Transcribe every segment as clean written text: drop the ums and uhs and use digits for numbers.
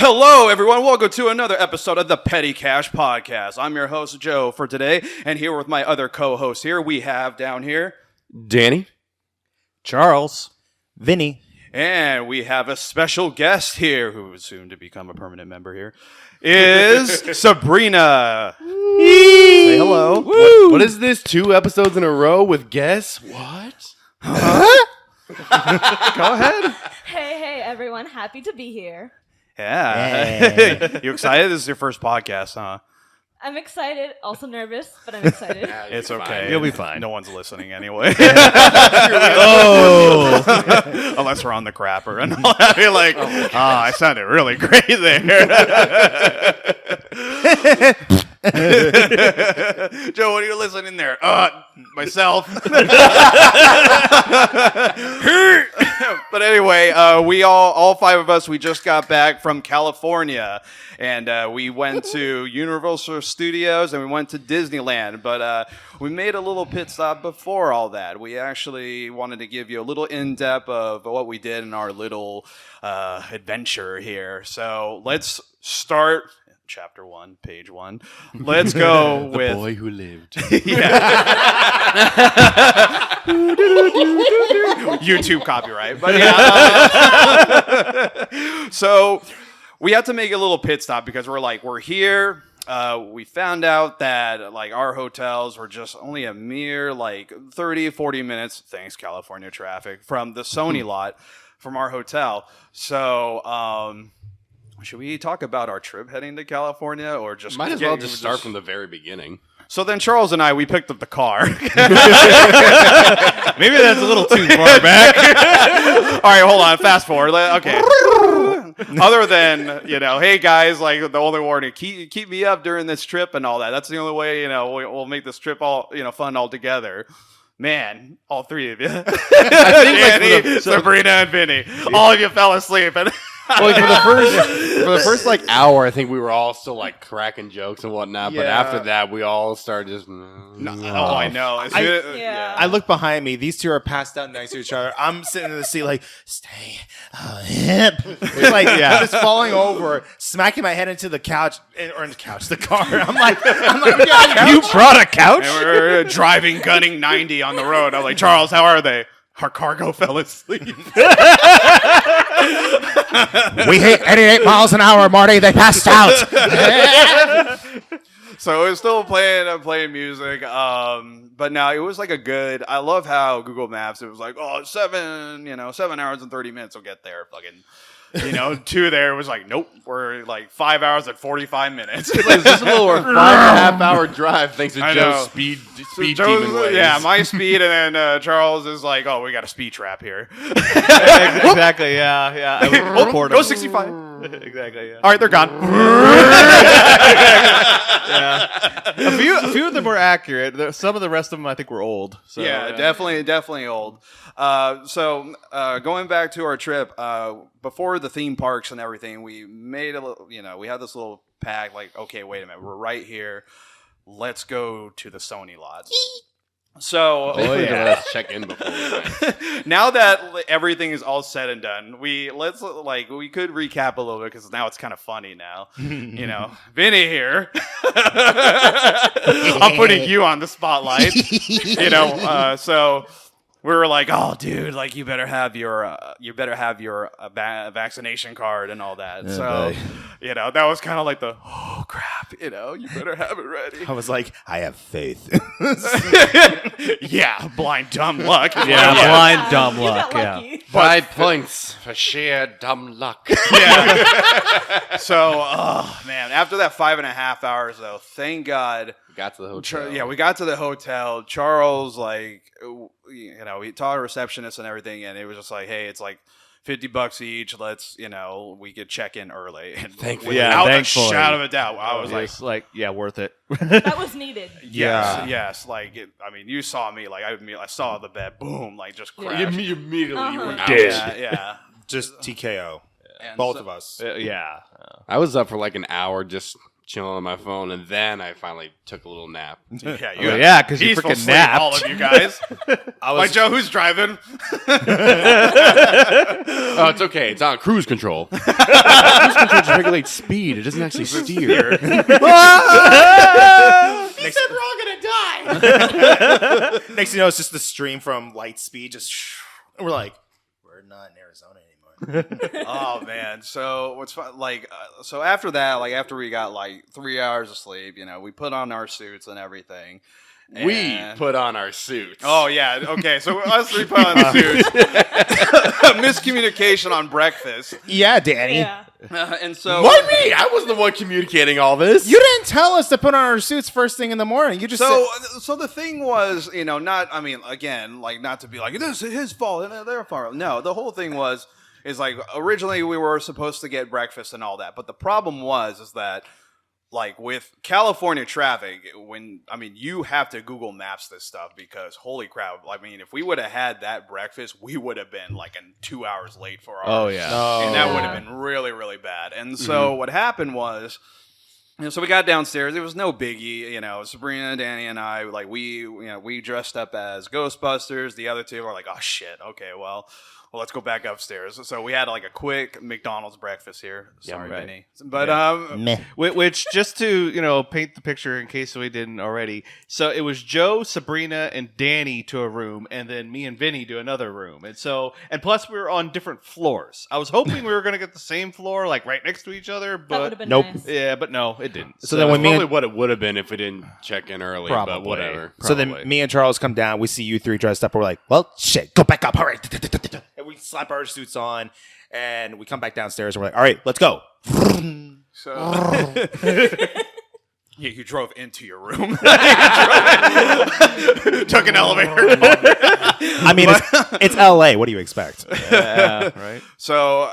Hello, everyone. Welcome to another episode of the Petty Cash Podcast. I'm your host, Joe, for today. And here with my other co-hosts here, we have down here... Danny. Charles. Vinny. And we have a special guest here, who is soon to become a permanent member here, is Sabrina. Say hello. What is this? 2 episodes in a row with guests? What? Huh? Go ahead. Hey, everyone. Happy to be here. Yeah. You excited? This is your first podcast, huh? I'm excited. Also nervous, but I'm excited. It's okay. You'll be fine. No one's listening anyway. Oh. Unless we're on the crapper and all that. You're like, I sounded really great there. Joe, what are you listening there? Myself. But anyway, we all 5 of us, we just got back from California. And we went to Universal Studios and we went to Disneyland. But we made a little pit stop before all that. We actually wanted to give you a little in-depth of what we did in our little adventure here. So let's start... Chapter 1, page 1. Let's go with... The boy who lived. YouTube copyright. But yeah. So we had to make a little pit stop because we're here. We found out that our hotels were just only a mere 30, 40 minutes, thanks California traffic, from the Sony lot from our hotel. So... should we talk about our trip heading to California or just... Might as well just start from the very beginning. So then Charles and I, we picked up the car. Maybe that's a little too far back. All right, hold on. Fast forward. Okay. Other than, hey guys, the only warning, keep me up during this trip and all that. That's the only way, we'll make this trip all, fun all together. Man, all 3 of you. Danny, Sabrina, and Vinny. All of you fell asleep. And Well, for the first hour, I think we were all still cracking jokes and whatnot. Yeah. But after that, we all started just. I know. I look behind me. These 2 are passed out next to each other. I'm sitting in the seat stay hip. Just falling over, smacking my head into the couch or in the car. I'm like, you brought a couch? And we're driving, gunning 90 on the road. I'm like, Charles, how are they? Our cargo fell asleep. We hit 88 miles an hour, Marty. They passed out. So it was still playing music. But no, it was a good. I love how Google Maps. It was 7 hours and 30 minutes. We'll get there. Fucking. 2 there was nope, we're 5 hours and 45 minutes. It's just a little over 5.5 hour drive thanks to Joe's speed demon ways. Yeah, my speed, and then Charles is oh, we got a speed trap here. Exactly, yeah. Go 65. Exactly, yeah. All right, they're gone. Yeah. A few of them were accurate. Some of the rest of them, I think, were old. So, yeah, definitely old. So going back to our trip, before the theme parks and everything, we made a little, we had this little pack, okay, wait a minute, we're right here. Let's go to the Sony lot. So, let's check in before we went. Now that everything is all said and done, we could recap a little bit because now it's kind of funny now. Vinny here. I'm putting you on the spotlight. So we were oh, dude, you better have your vaccination card and all that. So, that was kind of the oh crap, you better have it ready. I was I have faith. Yeah, blind dumb luck. Blind dumb luck. Lucky. 5 points for sheer dumb luck. Yeah. So, man, after that 5.5 hours though, thank God. Got to the hotel. We got to the hotel. Charles, he taught a receptionist and everything, and it was just hey, it's $50 each. Let's, we could check in early. And thankfully. Without a shadow of a doubt, I was worth it. That was needed. Yes. You saw me. I saw the bed. Boom. Just crashed. You immediately were out. Yeah. Just TKO. And Both of us. I was up for an hour just chilling on my phone, and then I finally took a little nap. Yeah, because you peaceful freaking sleep, napped. all of you guys. Like, Joe, who's driving? Oh, it's okay. It's on cruise control. Cruise control just regulates speed. It doesn't actually steer. He said we're all gonna die. Next thing you know, it's just the stream from Lightspeed. Just we're like, we're not in Arizona anymore. Oh man! So what's fun? Like, so after that, like after we got like 3 hours of sleep, we put on our suits and everything. We And- put on our suits. Oh yeah. Okay. So us three put on suits. Miscommunication on breakfast. Yeah, Danny. Yeah. And so What me? I was the one communicating all this. You didn't tell us to put on our suits first thing in the morning. You just So the thing was, not. I mean, again, like not to be like this is his fault and their fault. No, the whole thing is like originally we were supposed to get breakfast and all that, but the problem is that like with California traffic, you have to Google Maps this stuff because holy crap! I mean, if we would have had that breakfast, we would have been like 2 hours late for our. Oh yeah. And that would have been really, really bad. And so what happened was, so we got downstairs. It was no biggie, Sabrina, Danny, and I, like we dressed up as Ghostbusters. The other two were like, oh shit, okay, well, let's go back upstairs. So we had like a quick McDonald's breakfast here. Sorry, right. Vinny. But meh. Which just to paint the picture in case we didn't already. So it was Joe, Sabrina, and Danny to a room, and then me and Vinny to another room. And plus we were on different floors. I was hoping we were going to get the same floor, like right next to each other, That would have but been Nope. nice. yeah, but no, it didn't. So then when me Probably and, what it would have been if we didn't check in early, but Probably. whatever. so then Probably. me and Charles come down. We see you three dressed up. We're like, well, shit, go back up. All right. And we slap our suits on, and we come back downstairs. And we're like, all right, let's go. so you drove into your room. Took an elevator. I mean, it's L.A. What do you expect? Yeah, right. So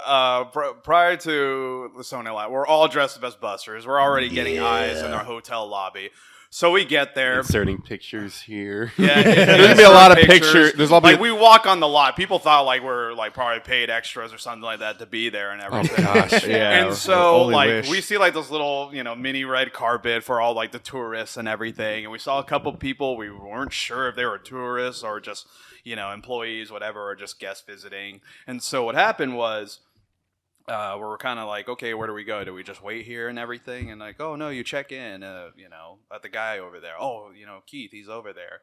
prior to the Sony Live, we're all dressed up as busters. We're already getting eyes in our hotel lobby. So we get there. Inserting pictures here. Yeah, There's gonna be a lot of pictures. There's a lot of like we walk on the lot. People thought like we're like probably paid extras or something like that to be there and everything. gosh, yeah. And so Only like wish. we see like this little mini red carpet for all like the tourists and everything. And we saw a couple people. We weren't sure if they were tourists or just employees, whatever, or just guests visiting. And so what happened was. We were kind of like, okay, where do we go? Do we just wait here and everything? And like, oh no, you check in, at the guy over there. Oh, Keith, he's over there.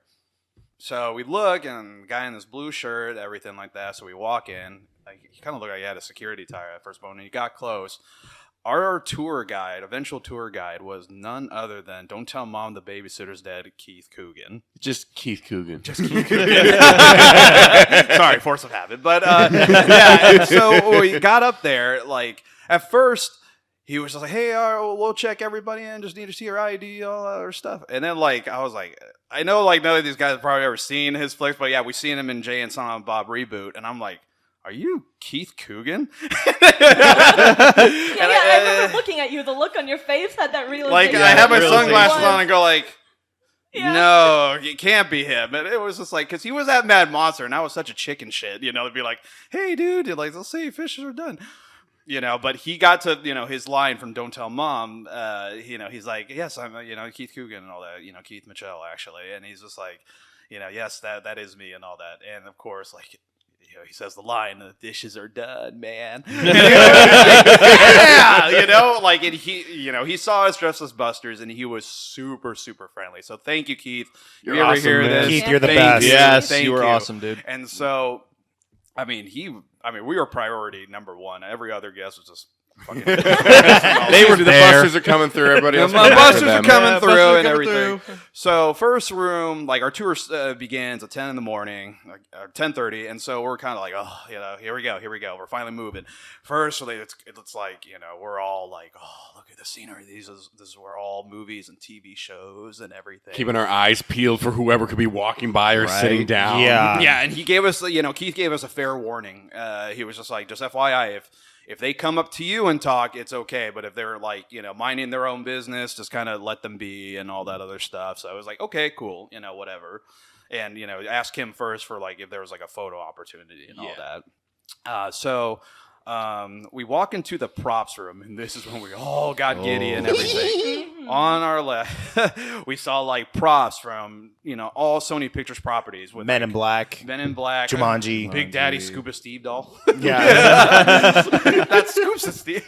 So we look, and the guy in this blue shirt, everything like that. So we walk in. Like, he kind of looked like he had a security tie at first, but when he got close, our tour guide, eventual tour guide, was none other than Don't Tell Mom the Babysitter's Dead, Keith Coogan. Just Keith Coogan. Sorry, force of habit. But yeah, and so when we got up there, like at first he was just like, "Hey, we'll check everybody in. Just need to see your ID, all that other stuff." And then like I was like, I know like none of these guys have probably ever seen his flicks, but yeah, we seen him in Jay and Silent Bob reboot, and I'm like, "Are you Keith Coogan?" Yeah, I remember looking at you. The look on your face had that realization. Like I have my realization. sunglasses on and go like. Yeah. No, it can't be him. And it was just like, because he was at Mad Monster, and I was such a chicken shit, to be like, hey, dude, like, let's say fishes are done. But he got to, his line from Don't Tell Mom, he's like, yes, I'm, Keith Coogan and all that, Keith Mitchell, actually. And he's just like, yes, that is me and all that. And of course, like, he says the line, the dishes are done, man. Yeah, like, and he saw us dressed as Busters, and he was super, super friendly. So thank you, Keith. You're you ever awesome, hear man. this? Keith, you're the Thank best. you. Yes, Thank you were awesome, dude. And so, we were priority number one. Every other guest was just fucking. They were the there. busters are coming through. Everybody else. My was busters after are them. coming Yeah, through busters are and coming everything. through. So first room, like our tour begins at 10 in the morning, 10:30, and so we're kind of like, oh, here we go, we're finally moving. First, it's like we're all like, oh, look at the scenery. This is where all movies and TV shows and everything. Keeping our eyes peeled for whoever could be walking by or sitting down. Yeah. Yeah, and he gave us, Keith gave us a fair warning. He was just like, just FYI, if they come up to you and talk, it's okay. But if they're like, minding their own business, just kind of let them be and all that other stuff. So I was like, okay, cool, whatever. And, ask him first for like if there was like a photo opportunity and all that. we walk into the props room, and this is when we all got giddy and everything. On our left, we saw like props from all Sony Pictures properties with Men in Black, Jumanji, Big Daddy Scuba Steve doll. Yeah, That's Scuba Steve.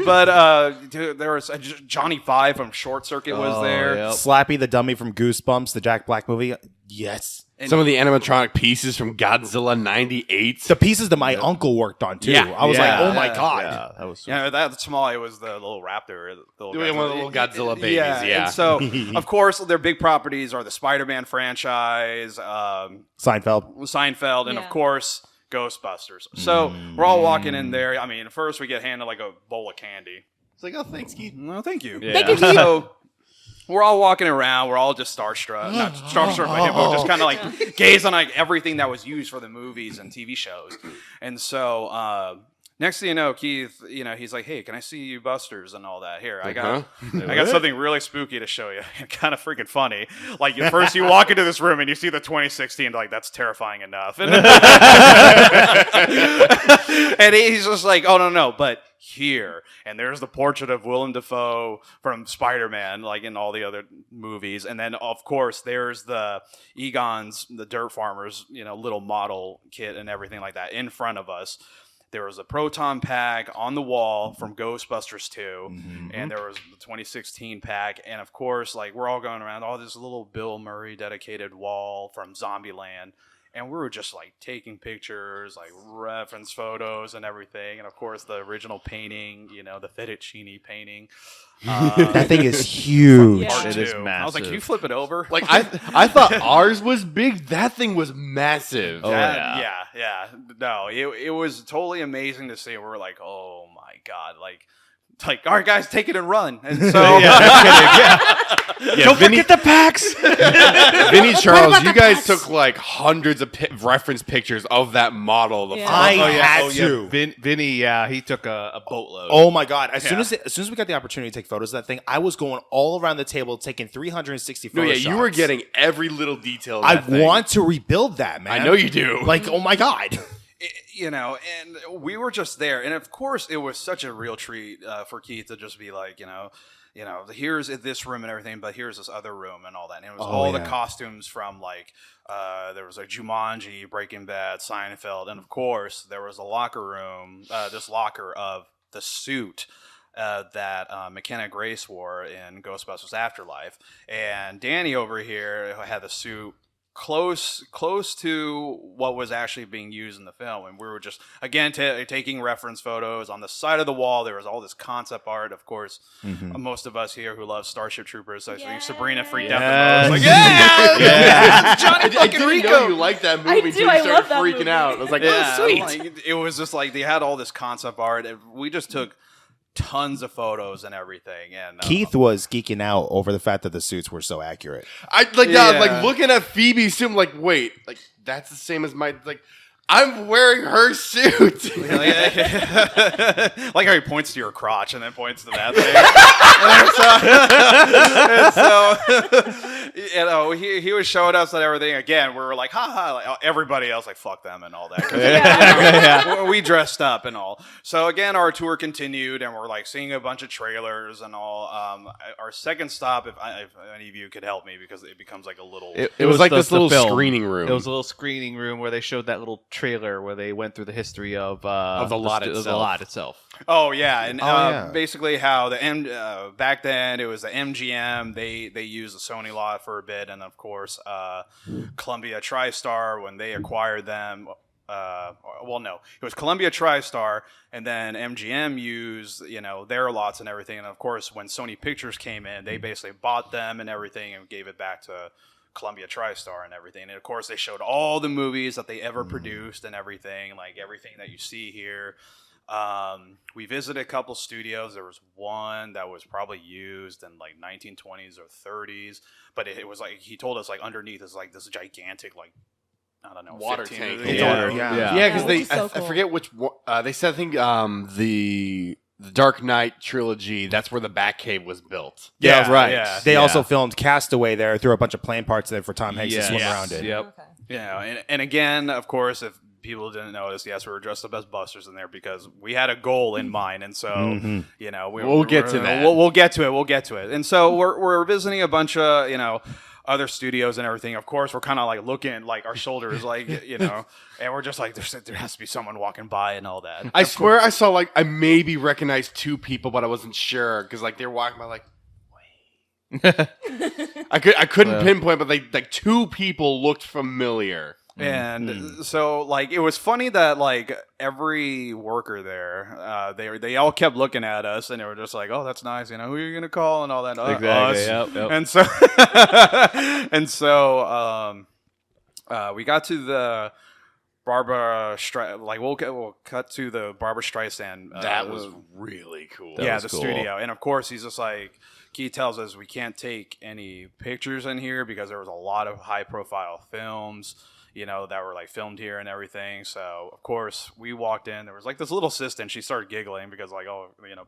But dude, there was Johnny Five from Short Circuit was there. Yep. Slappy the dummy from Goosebumps, the Jack Black movie. Yes. And Some of the animatronic pieces from Godzilla '98. The pieces that my uncle worked on too. Yeah. I was like, oh my Yeah. god. Yeah, that was. that's small. It was the little raptor. The little One of the little Godzilla babies, yeah. And so, of course, their big properties are the Spider-Man franchise, Seinfeld, and of course, Ghostbusters. So we're all walking in there. I mean, first we get handed like a bowl of candy. It's like, oh, thanks, Keith. No, thank you. Yeah. Thank you, Keith. So we're all walking around. We're all just starstruck. Not starstruck by him, but just kind of like gaze on like everything that was used for the movies and TV shows. And so next thing you know, Keith, he's like, "Hey, can I see you Busters and all that? Here, I got something really spooky to show you. Kind of freaking funny. Like first you walk into this room and you see the 2016, like that's terrifying enough. And, and he's just like, "Oh no, but here." And there's the portrait of Willem Dafoe from Spider-Man, like in all the other movies. And then, of course, there's the Egon's, the Dirt Farmers, little model kit and everything like that in front of us. There was a proton pack on the wall from Ghostbusters 2, and there was the 2016 pack. And, of course, like we're all going around, this little Bill Murray dedicated wall from Zombieland. And we were just like taking pictures, like reference photos and everything. And of course, the original painting, the fettuccine painting. That thing is huge. Yeah. Part It is 2. I was massive. like, can you flip it over? Like I thought ours was big. That thing was massive. Oh, yeah. No, it was totally amazing to see. We were like, oh my God. Like, all right, guys, take it and run. And so, Don't forget the packs. Vinny Charles, you guys took like hundreds of reference pictures of that model. Yeah. I had to. Vinny, he took a boatload. Oh my god! As soon as we got the opportunity to take photos of that thing, I was going all around the table taking 360 No, photos. you were getting every little detail. Of I that thing. want to rebuild that, man. I know you do. Like, oh my god. and we were just there. And of course, it was such a real treat for Keith to just be like, here's this room and everything, but here's this other room and all that. And it was the costumes from like, there was like Jumanji, Breaking Bad, Seinfeld. And of course, there was a locker room, this locker of the suit that McKenna Grace wore in Ghostbusters Afterlife. And Danny over here had the suit close to what was actually being used in the film, and we were just again taking reference photos. On the side of the wall there was all this concept art, of course. Most of us here who love Starship Troopers, I think Sabrina freaked out the most. Like, yeah, Johnny I didn't know you liked that movie until I you love started that freaking movie. out. I was like, yeah, oh, sweet. like, it was just like they had all this concept art, and we just took tons of photos and everything. And Keith was geeking out over the fact that the suits were so accurate. I like looking at Phoebe's suit. I'm like, wait, like that's the same as my like. I'm wearing her suit. Like how he points to your crotch and then points to that thing. and so he was showing us that everything. Again, we were like, ha ha. Like, everybody else, like, fuck them and all that. 'Cause we dressed up and all. So again, our tour continued, and we're like seeing a bunch of trailers and all. Our second stop, if any of you could help me, because it becomes like a little. It was like this the little film. screening room. It was a little screening room where they showed that little trailer where they went through the history of the lot of the itself. lot itself. Oh yeah, and yeah. basically how the back then it was the MGM. They used the Sony lot for a bit, and of course Columbia TriStar when they acquired them. Well, no, it was Columbia TriStar, and then MGM used their lots and everything. And of course, when Sony Pictures came in, they basically bought them and everything and gave it back to Columbia TriStar and everything. And of course, they showed all the movies that they ever produced and everything, like everything that you see here. We visited a couple studios. There was one that was probably used in like 1920s or 30s, but it was like he told us like underneath is like this gigantic like I don't know Water 15 tank. Yeah. Because which is so I cool. forget which one. They said, I think the Dark Knight trilogy, that's where the Batcave was built. Yeah, right. Yeah. They also filmed Castaway there, threw a bunch of plane parts there for Tom Hanks to Yes. swim Yes. around in. Yep. And again, of course, if people didn't notice, yes, we were dressed up as busters in there because we had a goal in mind, and so you know We'll get to that. We'll get to it. We'll get to it. And so we're visiting a bunch of other studios and everything. Of course, we're kind of like looking like our shoulders, like and we're just like there has to be someone walking by and all that. I swear I saw I maybe recognized 2 people, but I wasn't sure because they're walking by wait. I couldn't pinpoint, but 2 people looked familiar. And so it was funny that every worker there, they all kept looking at us and they were just like, oh, that's nice, who are you gonna call and all that. Exactly. Yep. And so we got to the Barbara we'll cut to the Barbara Streisand. That was really cool. The studio. And of course he's just like, Keith tells us we can't take any pictures in here because there was a lot of high profile films that were filmed here and everything. So of course we walked in, there was this little assistant, she started giggling because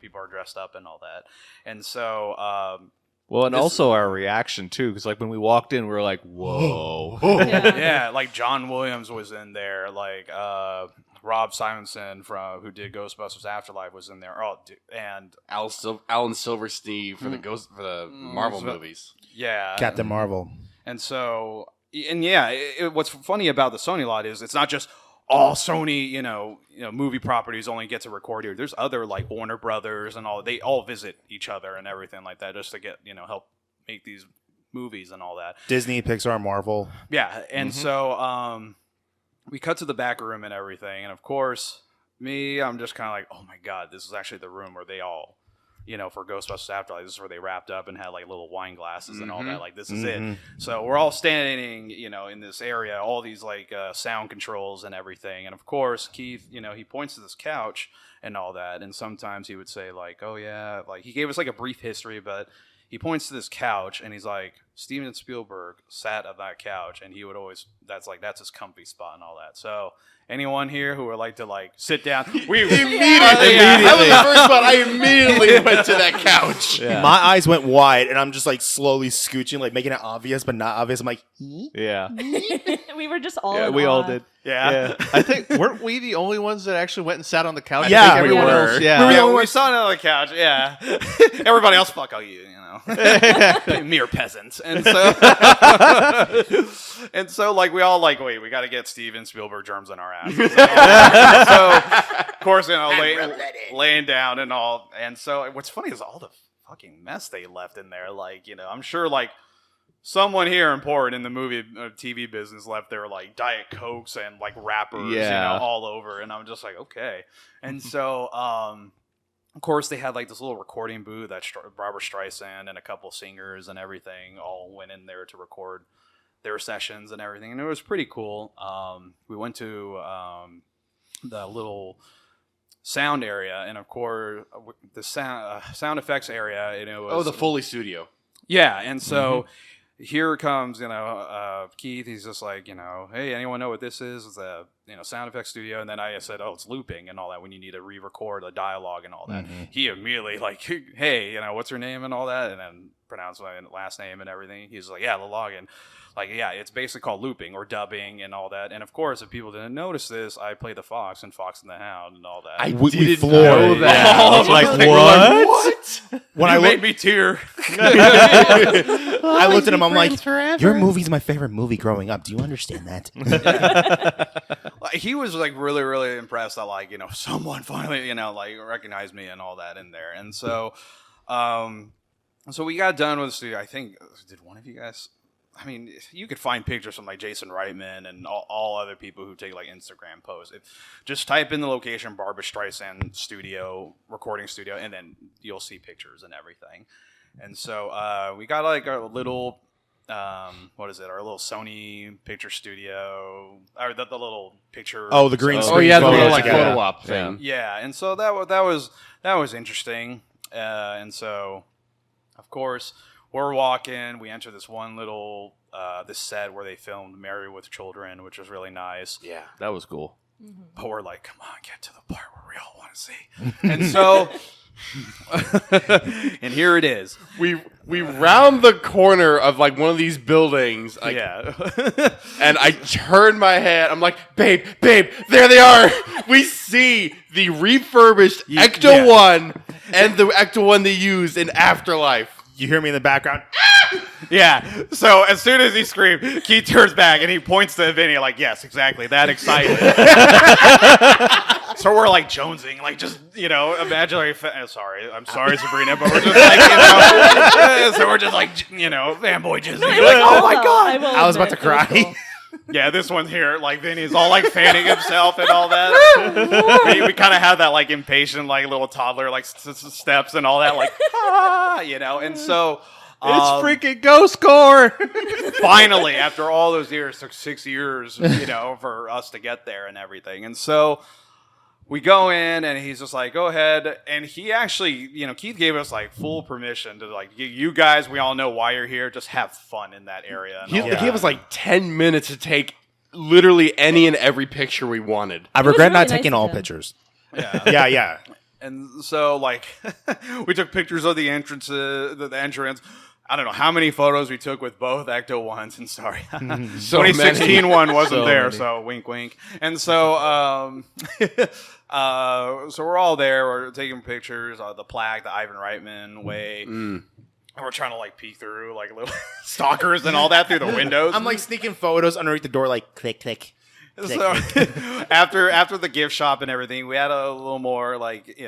people are dressed up and all that. And so also our reaction too, because when we walked in we were like, whoa. Yeah, John Williams was in there, Rob Simonson who did Ghostbusters Afterlife was in there. And Alan Silverstein for the Marvel movies. Yeah, Captain Marvel. And so what's funny about the Sony lot is it's not just all Sony, movie properties only get to record here. There's other Warner Brothers and all. They all visit each other and everything like that just to get help make these movies and all that. Disney, Pixar, Marvel. Yeah, and so we cut to the back room and everything, and of course I'm just kind of like, oh my god, this is actually the room where they all. For Ghostbusters Afterlife, this is where they wrapped up and had little wine glasses and all that. This is it. So we're all standing, in this area, all these sound controls and everything. And of course, Keith, he points to this couch and all that. And sometimes he would say oh yeah, he gave us a brief history, but he points to this couch and he's like, Steven Spielberg sat on that couch, and he would always that's his comfy spot and all that. So anyone here who would like to sit down? We immediately. That was the first one. I immediately went to that couch. Yeah. My eyes went wide, and I'm just slowly scooching, making it obvious but not obvious. I'm like, yeah. We were just all. Yeah, in we awe. all did. Yeah. I think weren't we the only ones that actually went and sat on the couch? Yeah, I think everyone we were. else. Yeah. We saw it on the couch. Yeah. Everybody else, fuck all you, mere peasants. And so, we all wait, we got to get Steven Spielberg germs in our ass. So, of course, laying down and all. And so, what's funny is all the fucking mess they left in there. I'm sure, someone here important in the movie TV business left their Diet Cokes and wrappers, all over. And I'm just like, okay. And so, of course, they had this little recording booth that Barbara Streisand and a couple singers and everything all went in there to record their sessions and everything, and it was pretty cool. We went to the little sound area, and of course, the sound effects area. It was the Foley studio. Yeah, and so. Here comes, Keith. He's just like, hey, anyone know what this is? It's a, sound effects studio. And then I said, oh, it's looping and all that when you need to re-record the dialogue and all that. He immediately hey, what's her name and all that, and then pronounced my last name and everything. He's like, yeah, the login. Yeah, it's basically called looping or dubbing and all that. And of course, if people didn't notice this, I play the Fox and Fox and the Hound and all that. We floored that. I was like, what? When I made me tear. I looked at him. I'm like, your movie's my favorite movie growing up. Do you understand that? He was really, really impressed that someone finally recognized me and all that in there. And so, so we got done with the studio. I think did one of you guys? I mean, you could find pictures from Jason Reitman and all other people who take Instagram posts. Just type in the location, Barbara Streisand studio, recording studio, and then you'll see pictures and everything. And so we got our little, our little Sony Picture studio, or the little picture. Oh, the green screen. Oh yeah, the little photos. photo op thing. Yeah, and so that was interesting. And so, of course. We're walking. We enter this one little this set where they filmed Married with Children, which was really nice. Yeah, that was cool. But we're like, come on, get to the part where we all want to see. And so And here it is. We round the corner of like one of these buildings, like, Yeah. and I turn my head. I'm like, babe, there they are. We see the refurbished Ecto 1 and the Ecto 1 they used in Afterlife. You hear me in the background. Yeah. So as soon as he screamed, Keith turns back and he points to Vinny like, yes, exactly. That excited. So we're like jonesing, like just, imaginary. Sorry. I'm sorry, Sabrina, but we're just like, so we're just like, fanboy just. No, like, it was oh cool, my though. God. will I was about admit, to it was cry. cool. Yeah, this one here, like Vinny's all like fanning himself and all that. we kind of have that like impatient, like little toddler, like steps and all that, like, and so. It's freaking Ghost Core. Finally, after all those years, took 6 years, for us to get there and everything. And so we go in and he's just like, go ahead. And he actually, Keith gave us like full permission to like, you guys, we all know why you're here. Just have fun in that area. And He all gave that. us like 10 minutes to take literally any and every picture we wanted. I was regret really not nice taking of all him. pictures. Yeah. Yeah. And so like, we took pictures of the entrance, the entrance. I don't know how many photos we took with both Ecto 1s, and sorry, So 2016 many. one wasn't So there, many. so wink, wink. And so, so we're all there. We're taking pictures of the plaque, the Ivan Reitman way, and we're trying to like peek through like little stalkers and all that through the windows. I'm like sneaking photos underneath the door, like click, click. So after the gift shop and everything, we had a little more like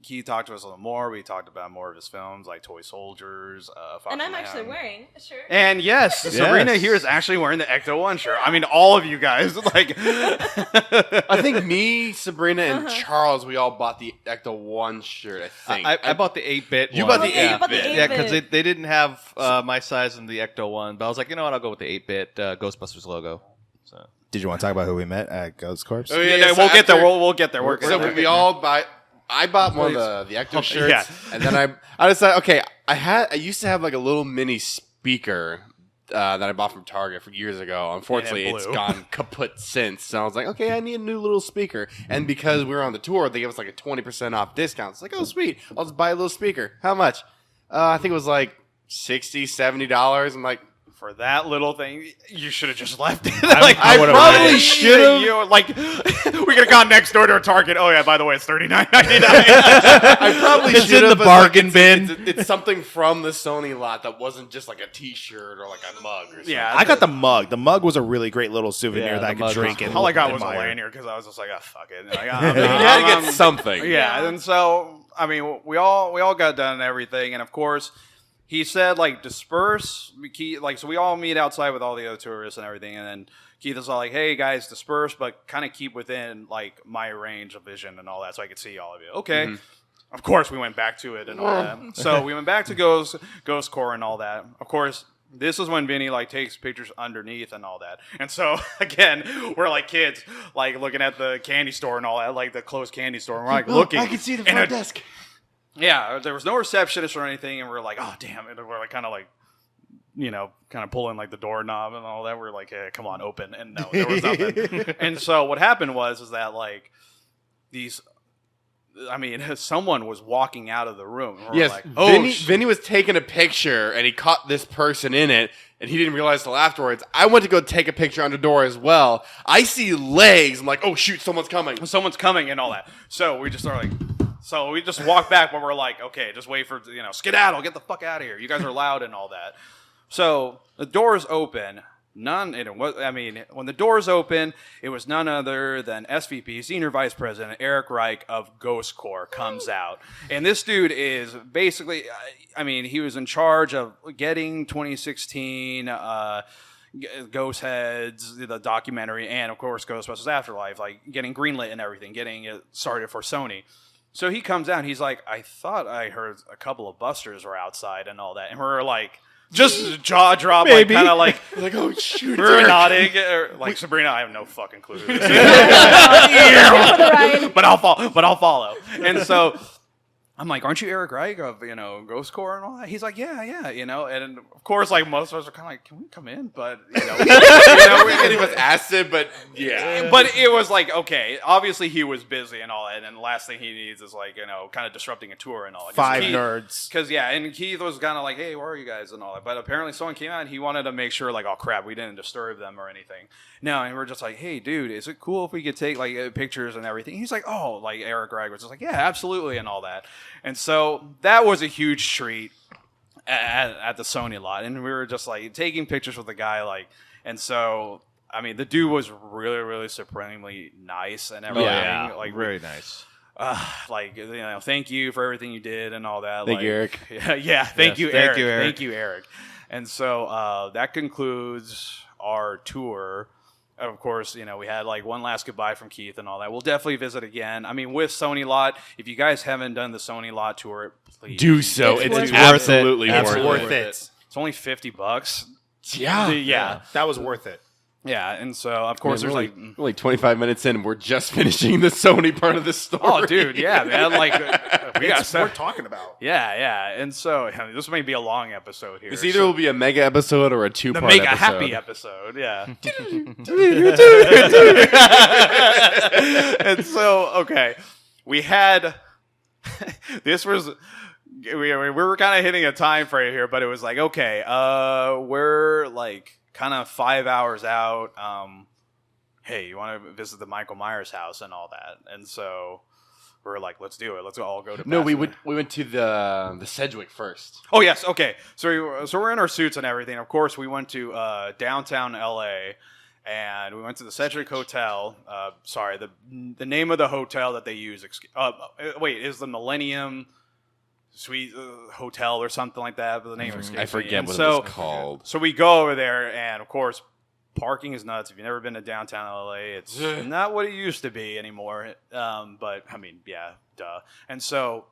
he talked to us a little more. We talked about more of his films, like Toy Soldiers. Fox And I'm the actually Hound. wearing a shirt. And yes, Sabrina here is actually wearing the Ecto 1 shirt. I mean, all of you guys, like... I think me, Sabrina, and Charles, we all bought the Ecto 1 shirt, I think. I bought the 8-bit. You one. bought the yeah, you bought the 8-bit. Yeah, because 8-bit. they didn't have my size in the Ecto 1, but I was like, you know what? I'll go with the 8-bit Ghostbusters logo. So. Did you want to talk about who we met at Ghost Corps? Oh, Yeah, so we'll get there. after- We'll get there. We're So we all buy. I bought one of the Ecto shirts, Yeah. and then I decided, okay, I used to have like a little mini speaker that I bought from Target for years ago. Unfortunately, And it it's blew. gone kaput since. So I was like, okay, I need a new little speaker. And because we were on the tour, they gave us like a 20% off discount. It's like, oh sweet, I'll just buy a little speaker. How much? I think it was like $60, $70. I'm like, For that little thing, you should have just left it. I would've probably waited. should have. We could have gone next door to a Target. Oh yeah, by the way, it's $39.99. I probably It's should in have, the but, like, bargain bin. It's something from the Sony lot that wasn't just like a T-shirt or like a mug or something. Yeah, I got the mug. The mug was a really great little souvenir Yeah, that I the could mug drink. was And cool. all I got was a admire. lanyard because I was just like, oh fuck it. Like, You had to get something. Yeah, and so I mean, we all got done and everything, and of course, he said like disperse. So we all meet outside with all the other tourists and everything, and then Keith is all like, "Hey guys, disperse, but kind of keep within like my range of vision and all that, so I could see all of you." Okay. Of course, we went back to it and all that. So we went back to Ghost Core and all that. Of course. This is when Vinny like takes pictures underneath and all that. And so again, we're like kids, like looking at the candy store and all that, like the closed candy store. And we're like looking. I can see the and front desk. Yeah, there was no receptionist or anything, and we're like, oh damn it. And we're like kind of like, kind of pulling like the doorknob and all that. We're like, hey, come on, open. And no, there was nothing. And so what happened is that like someone was walking out of the room. And we're Yes, like, Vinny was taking a picture and he caught this person in it, and he didn't realize till afterwards. I went to go take a picture under door as well. I see legs. I'm like, oh shoot, someone's coming. someone's coming and all that. So we just are like, so we just walk back, but we're like, okay, just wait for, skedaddle, get the fuck out of here. You guys are loud and all that. So the doors open. When the doors open, it was none other than SVP, Senior Vice President Eric Reich of Ghost Corps comes out. And this dude is basically, he was in charge of getting 2016 Ghost Heads, the documentary, and of course Ghostbusters Afterlife, like getting greenlit and everything, getting it started for Sony. So he comes out and he's like, I thought I heard a couple of busters were outside and all that. And we're like, just jaw drop, like kind of like, Like, oh shoot, we're it's nodding. Like Sabrina, I have no fucking clue. Who this is. For the ride. But I'll follow. And so I'm like, aren't you Eric Reich of, Ghost Corps and all that? He's like, yeah, and of course, like, most of us are kind of like, can we come in? But, we he was asked it, but yeah. But it was like, okay, obviously he was busy and all that, and the last thing he needs is like, kind of disrupting a tour and all that. Five nerds. Because, and Keith was kind of like, hey, where are you guys and all that. But apparently someone came out and he wanted to make sure, like, oh, crap, we didn't disturb them or anything. No, and we're just like, hey, dude, is it cool if we could take, like, pictures and everything? He's like, oh, like, Eric Reich was just like, yeah, absolutely, and all that. And so that was a huge treat at the Sony lot. And we were just, like, taking pictures with the guy, like, and so, I mean, the dude was really, really supremely nice and everything. Yeah, like, very nice. Thank you for everything you did and all that. Thank you, Eric. Yeah, thank you, Eric. Eric. Thank you, Eric. And so that concludes our tour. Of course, we had like one last goodbye from Keith and all that. We'll definitely visit again. I mean, with Sony Lot, if you guys haven't done the Sony Lot tour, please Do so. It's It's worth absolutely It's worth worth it. it. It's only $50. Yeah. That was worth it. Yeah, and so of course Man, there's we're like, only 25 minutes in, and we're just finishing the Sony part of the story. oh, dude, yeah, man, like we got It's worth talking about. yeah, and so this may be a long episode here. This either will be a mega episode or a two-part the mega episode. happy episode, yeah. And so, okay, we had this was we were kind of hitting a time frame here, but it was like, okay, we're like kind of 5 hours out. Hey, you want to visit the Michael Myers house and all that? And so we're like, let's do it. Let's all go to. No, we Pasadena. went to the Sedgwick first. Oh yes, okay. So we're in our suits and everything. Of course, we went to downtown LA, and we went to the Sedgwick Hotel. Sorry, the name of the hotel that they use. Is the Millennium Suite Hotel or something like that? But the name escapes me. I forget And what so, it was called. So we go over there, and of course, parking is nuts. If you've never been to downtown LA, it's not what it used to be anymore. But I mean, yeah, duh. And so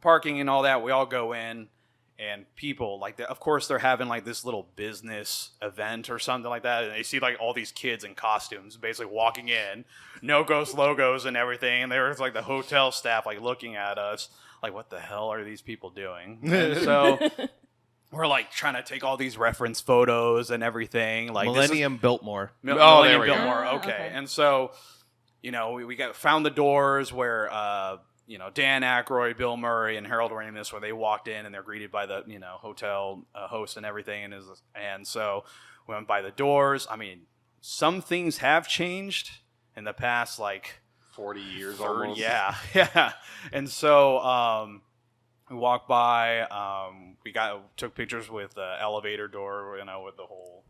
parking and all that, we all go in, and people like that. Of course, they're having like this little business event or something like that, and they see like all these kids in costumes, basically walking in, no ghost logos and everything. And there was like the hotel staff like looking at us, like, what the hell are these people doing? And so we're like trying to take all these reference photos and everything. Like Millennium Biltmore. Oh, there Millennium we go. Biltmore. Ah, Okay. okay. And so, we found the doors where, Dan Aykroyd, Bill Murray, and Harold Ramis, where they walked in and they're greeted by the, hotel host and everything. And so we went by the doors. I mean, some things have changed in the past, like, 40 years 30, almost. yeah. And so we walked by. We took pictures with the elevator door, with the whole,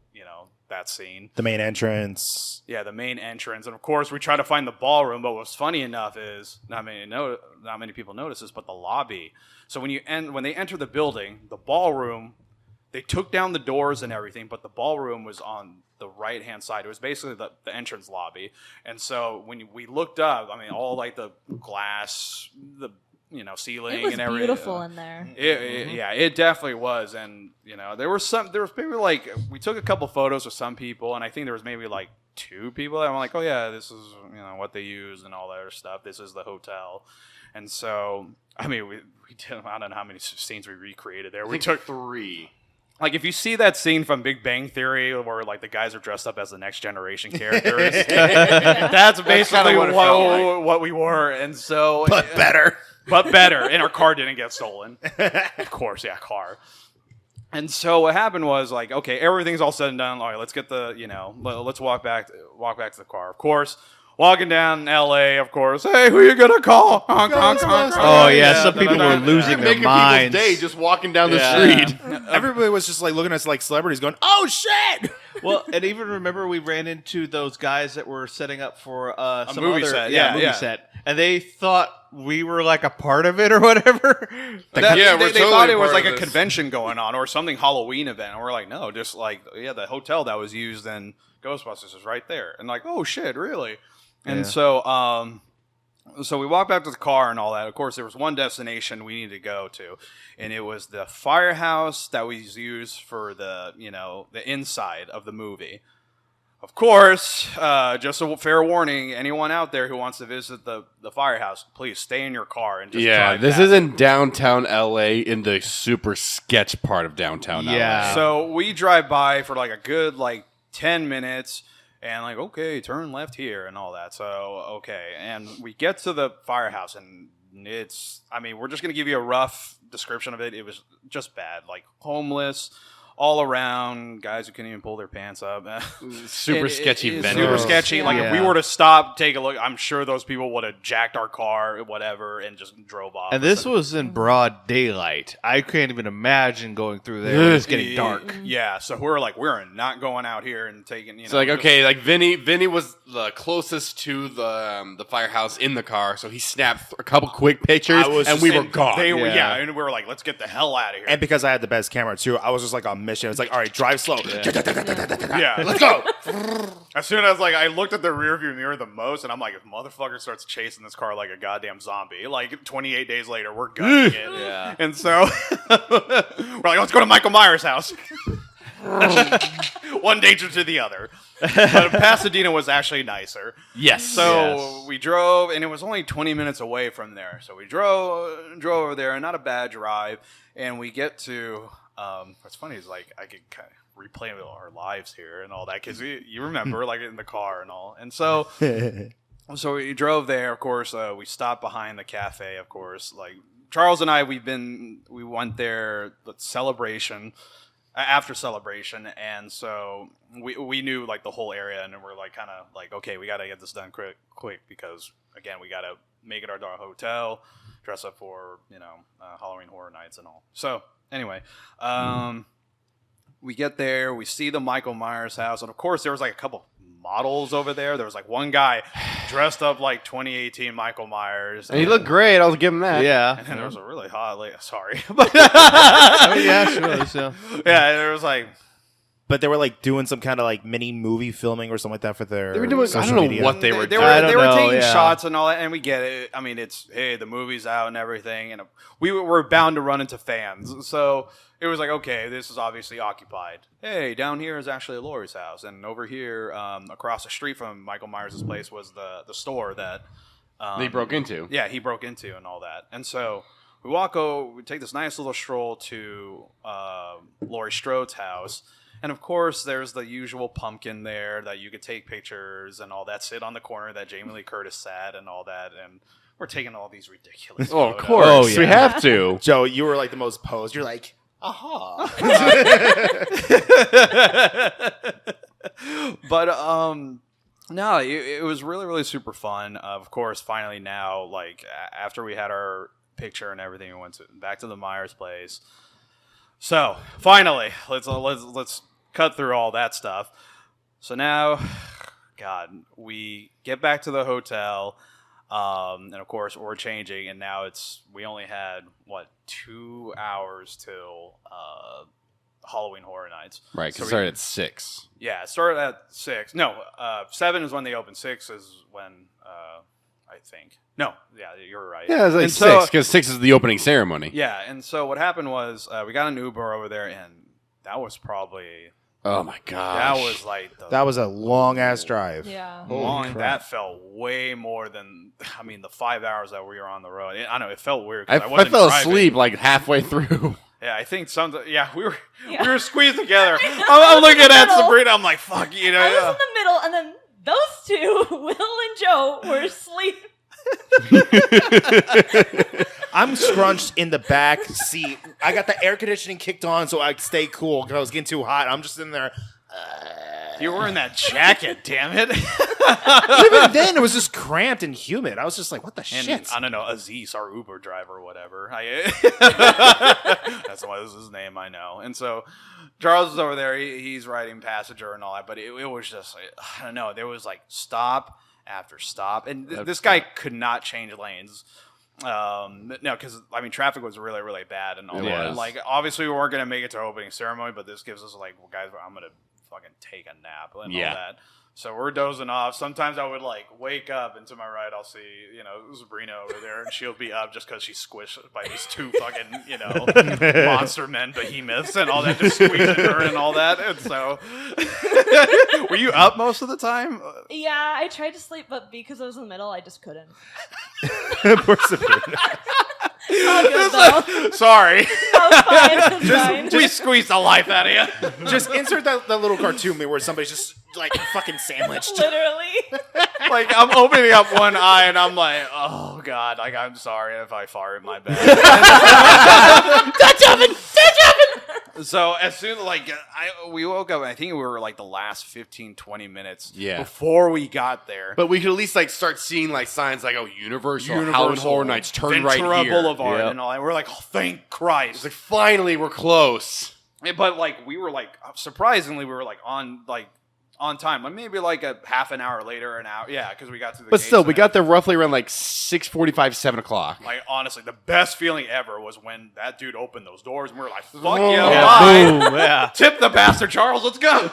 that scene. The main entrance. Yeah, the main entrance, and of course we try to find the ballroom. But what's funny enough is not many people notice this, but the lobby. So when they enter the building, the ballroom, they took down the doors and everything, but the ballroom was on the right hand side. It was basically the entrance lobby. And so when we looked up, I mean, all like the glass, the ceiling It was and everything. beautiful in there. Yeah, it definitely was. And there was maybe like, we took a couple photos with some people, and I think there was maybe like 2 people that were like, oh yeah, this is what they use and all that other stuff. This is the hotel. And so I mean, we did, I don't know how many scenes we recreated there. We took 3. Like, if you see that scene from Big Bang Theory where, like, the guys are dressed up as the Next Generation characters, that's basically what it felt what we were. And so... But better. But better. And our car didn't get stolen. Of course, yeah, car. And so what happened was, like, okay, everything's all said and done. All right, let's get the, let's walk back to the car. Of course... Walking down L.A., of course. Hey, who you gonna call? Honk, honk, honk, honk. Oh, yeah, some people were losing their Making minds. people's day just walking down the Yeah. street. Everybody was just like looking at us like celebrities going, oh shit! Well, and even remember we ran into those guys that were setting up for some movie other set, movie yeah. set, and they thought we were like a part of it or whatever. They we're thought totally it was part like of a this. convention going on or something Halloween event. And we're like, no, just like, the hotel that was used in Ghostbusters is right there. And like, oh shit, really? And so we walked back to the car and all that. Of course, there was one destination we needed to go to, and it was the firehouse that was used for the, the inside of the movie. Of course, just a fair warning, anyone out there who wants to visit the firehouse, please stay in your car and just drive this past. isn't downtown LA in the super sketch part of downtown Yeah. LA. So we drive by for like a good 10 minutes and like, okay, turn left here and all that. So, okay. And we get to the firehouse and we're just going to give you a rough description of it. It was just bad, like homeless all around, guys who couldn't even pull their pants up. Super sketchy It's vendors. super sketchy. Yeah. Like if we were to stop, take a look, I'm sure those people would have jacked our car, whatever, and just drove off. And this was in broad daylight. I can't even imagine going through there. It's getting dark. Yeah, so we're not going out here and taking. It's like, okay, like Vinny was the closest to the firehouse in the car, so he snapped a couple quick pictures, and we were gone. They were, Yeah. and we were like, let's get the hell out of here. And because I had the best camera too, I was just like on mission. It's like, all right, drive slow. Yeah, Let's go. as soon as I looked at the rearview mirror the most, and I'm like, if motherfucker starts chasing this car like a goddamn zombie, like 28 days later, we're gutting it. Yeah. And so we're like, let's go to Michael Myers' house. One danger to the other. But Pasadena was actually nicer. Yes. So we drove, and it was only 20 minutes away from there. So we drove over there, and not a bad drive. And we get to, what's funny is like I could kind of replay our lives here and all that because you remember like in the car and all. And so we drove there. Of course, we stopped behind the cafe. Of course, like Charles and I, we went there at celebration. After celebration, and so we knew like the whole area, and we're like kind of like, okay, we got to get this done quick because again we got to make it our hotel, dress up for Halloween Horror Nights and all. So anyway, we get there, we see the Michael Myers house, and of course there was like a couple models over there. There was like one guy dressed up like 2018 Michael Myers, and he looked great. I'll give him that. Yeah. and then there was a really hot lady. Sorry, Oh, yeah, sure. So. yeah, there was like. But they were like doing some kind of like mini movie filming or something like that for their They were doing. I social don't know media. what they were. They doing. I don't were know, taking yeah. shots and all that, and we get it. I mean, it's the movie's out and everything, and we were bound to run into fans. So it was like, okay, this is obviously occupied. Hey, down here is actually Laurie's house, and over here, across the street from Michael Myers' place, was the store that They broke into. Yeah, he broke into and all that, and so. We take this nice little stroll to Laurie Strode's house. And of course, there's the usual pumpkin there that you could take pictures and all that, sit on the corner that Jamie Lee Curtis sat and all that. And we're taking all these ridiculous Oh, of photos. course. Oh, yeah. We have to. Joe, you were like the most posed. You're like, aha. But, no, it was really, really super fun. Of course, finally now, like, after we had our picture and everything, we went back to the Myers place. So finally, let's cut through all that stuff. So now, God, we get back to the hotel, and of course we're changing, and now we only had 2 hours till Halloween Horror Nights. Right, So because it started at 6. Yeah, it started at 6. No, 7 is when they open. 6 is when I think. No, yeah, you're right. Yeah, it was like And so- 6, because 6 is the opening ceremony. Yeah, and so what happened was we got an Uber over there, and that was probably Oh my gosh. that was like That was a long ass drive. Yeah. long. Holy crap. That felt way more than the 5 hours that we were on the road. I know it felt weird. I 'cause I, wasn't fell driving. asleep like halfway through. Yeah, I think we were Yeah. we were squeezed together. I know, I'm looking in the at middle. Sabrina. I'm like, fuck, I was in the middle, and then those two, Will and Joe, were asleep. I'm scrunched in the back seat. I got the air conditioning kicked on so I could stay cool because I was getting too hot. I'm just in there. You're wearing that jacket, damn it. Even then, it was just cramped and humid. I was just like, what the And shit? I don't know, Aziz, our Uber driver or whatever. That's why this is his name, I know. And so Charles is over there. He's riding passenger and all that. But it was just, I don't know. There was like stop after stop. And this guy could not change lanes. No, because, traffic was really, really bad and all It that. was. Like, obviously, we weren't going to make it to opening ceremony. But this gives us, like, well, guys, I'm going to fucking take a nap and all Yeah. that. So we're dozing off. Sometimes I would like wake up, and to my right, I'll see Sabrina over there, and she'll be up just because she's squished by these two fucking monster men, behemoths, and all that, just squeezing her and all that. And so, were you up most of the time? Yeah, I tried to sleep, but because I was in the middle, I just couldn't. Poor Sabrina. All good, though. Sorry, That was fine. we squeezed the life out of you. Just insert that little cartoon where somebody's just like fucking sandwiched. Literally. Like, I'm opening up one eye, and I'm like, oh god, like I'm sorry if I fart in my bed. So as soon we woke up, and I think we were like the last 15-20 minutes before we got there. But we could at least like start seeing like signs like Universal Halloween Horror Nights turn right Ventura here. Boulevard and all that. We're like, oh, thank Christ. It's like finally we're close. But like we were like surprisingly we were like on time. Like maybe like a half an hour later, an hour. Yeah, because we got to the But gates still, and we got there roughly around like 6:45, 7 o'clock. like honestly, the best feeling ever was when that dude opened those doors and we were like, fuck Oh, yeah, yeah. bye. Boom, yeah. Tip the bastard, Charles, let's go.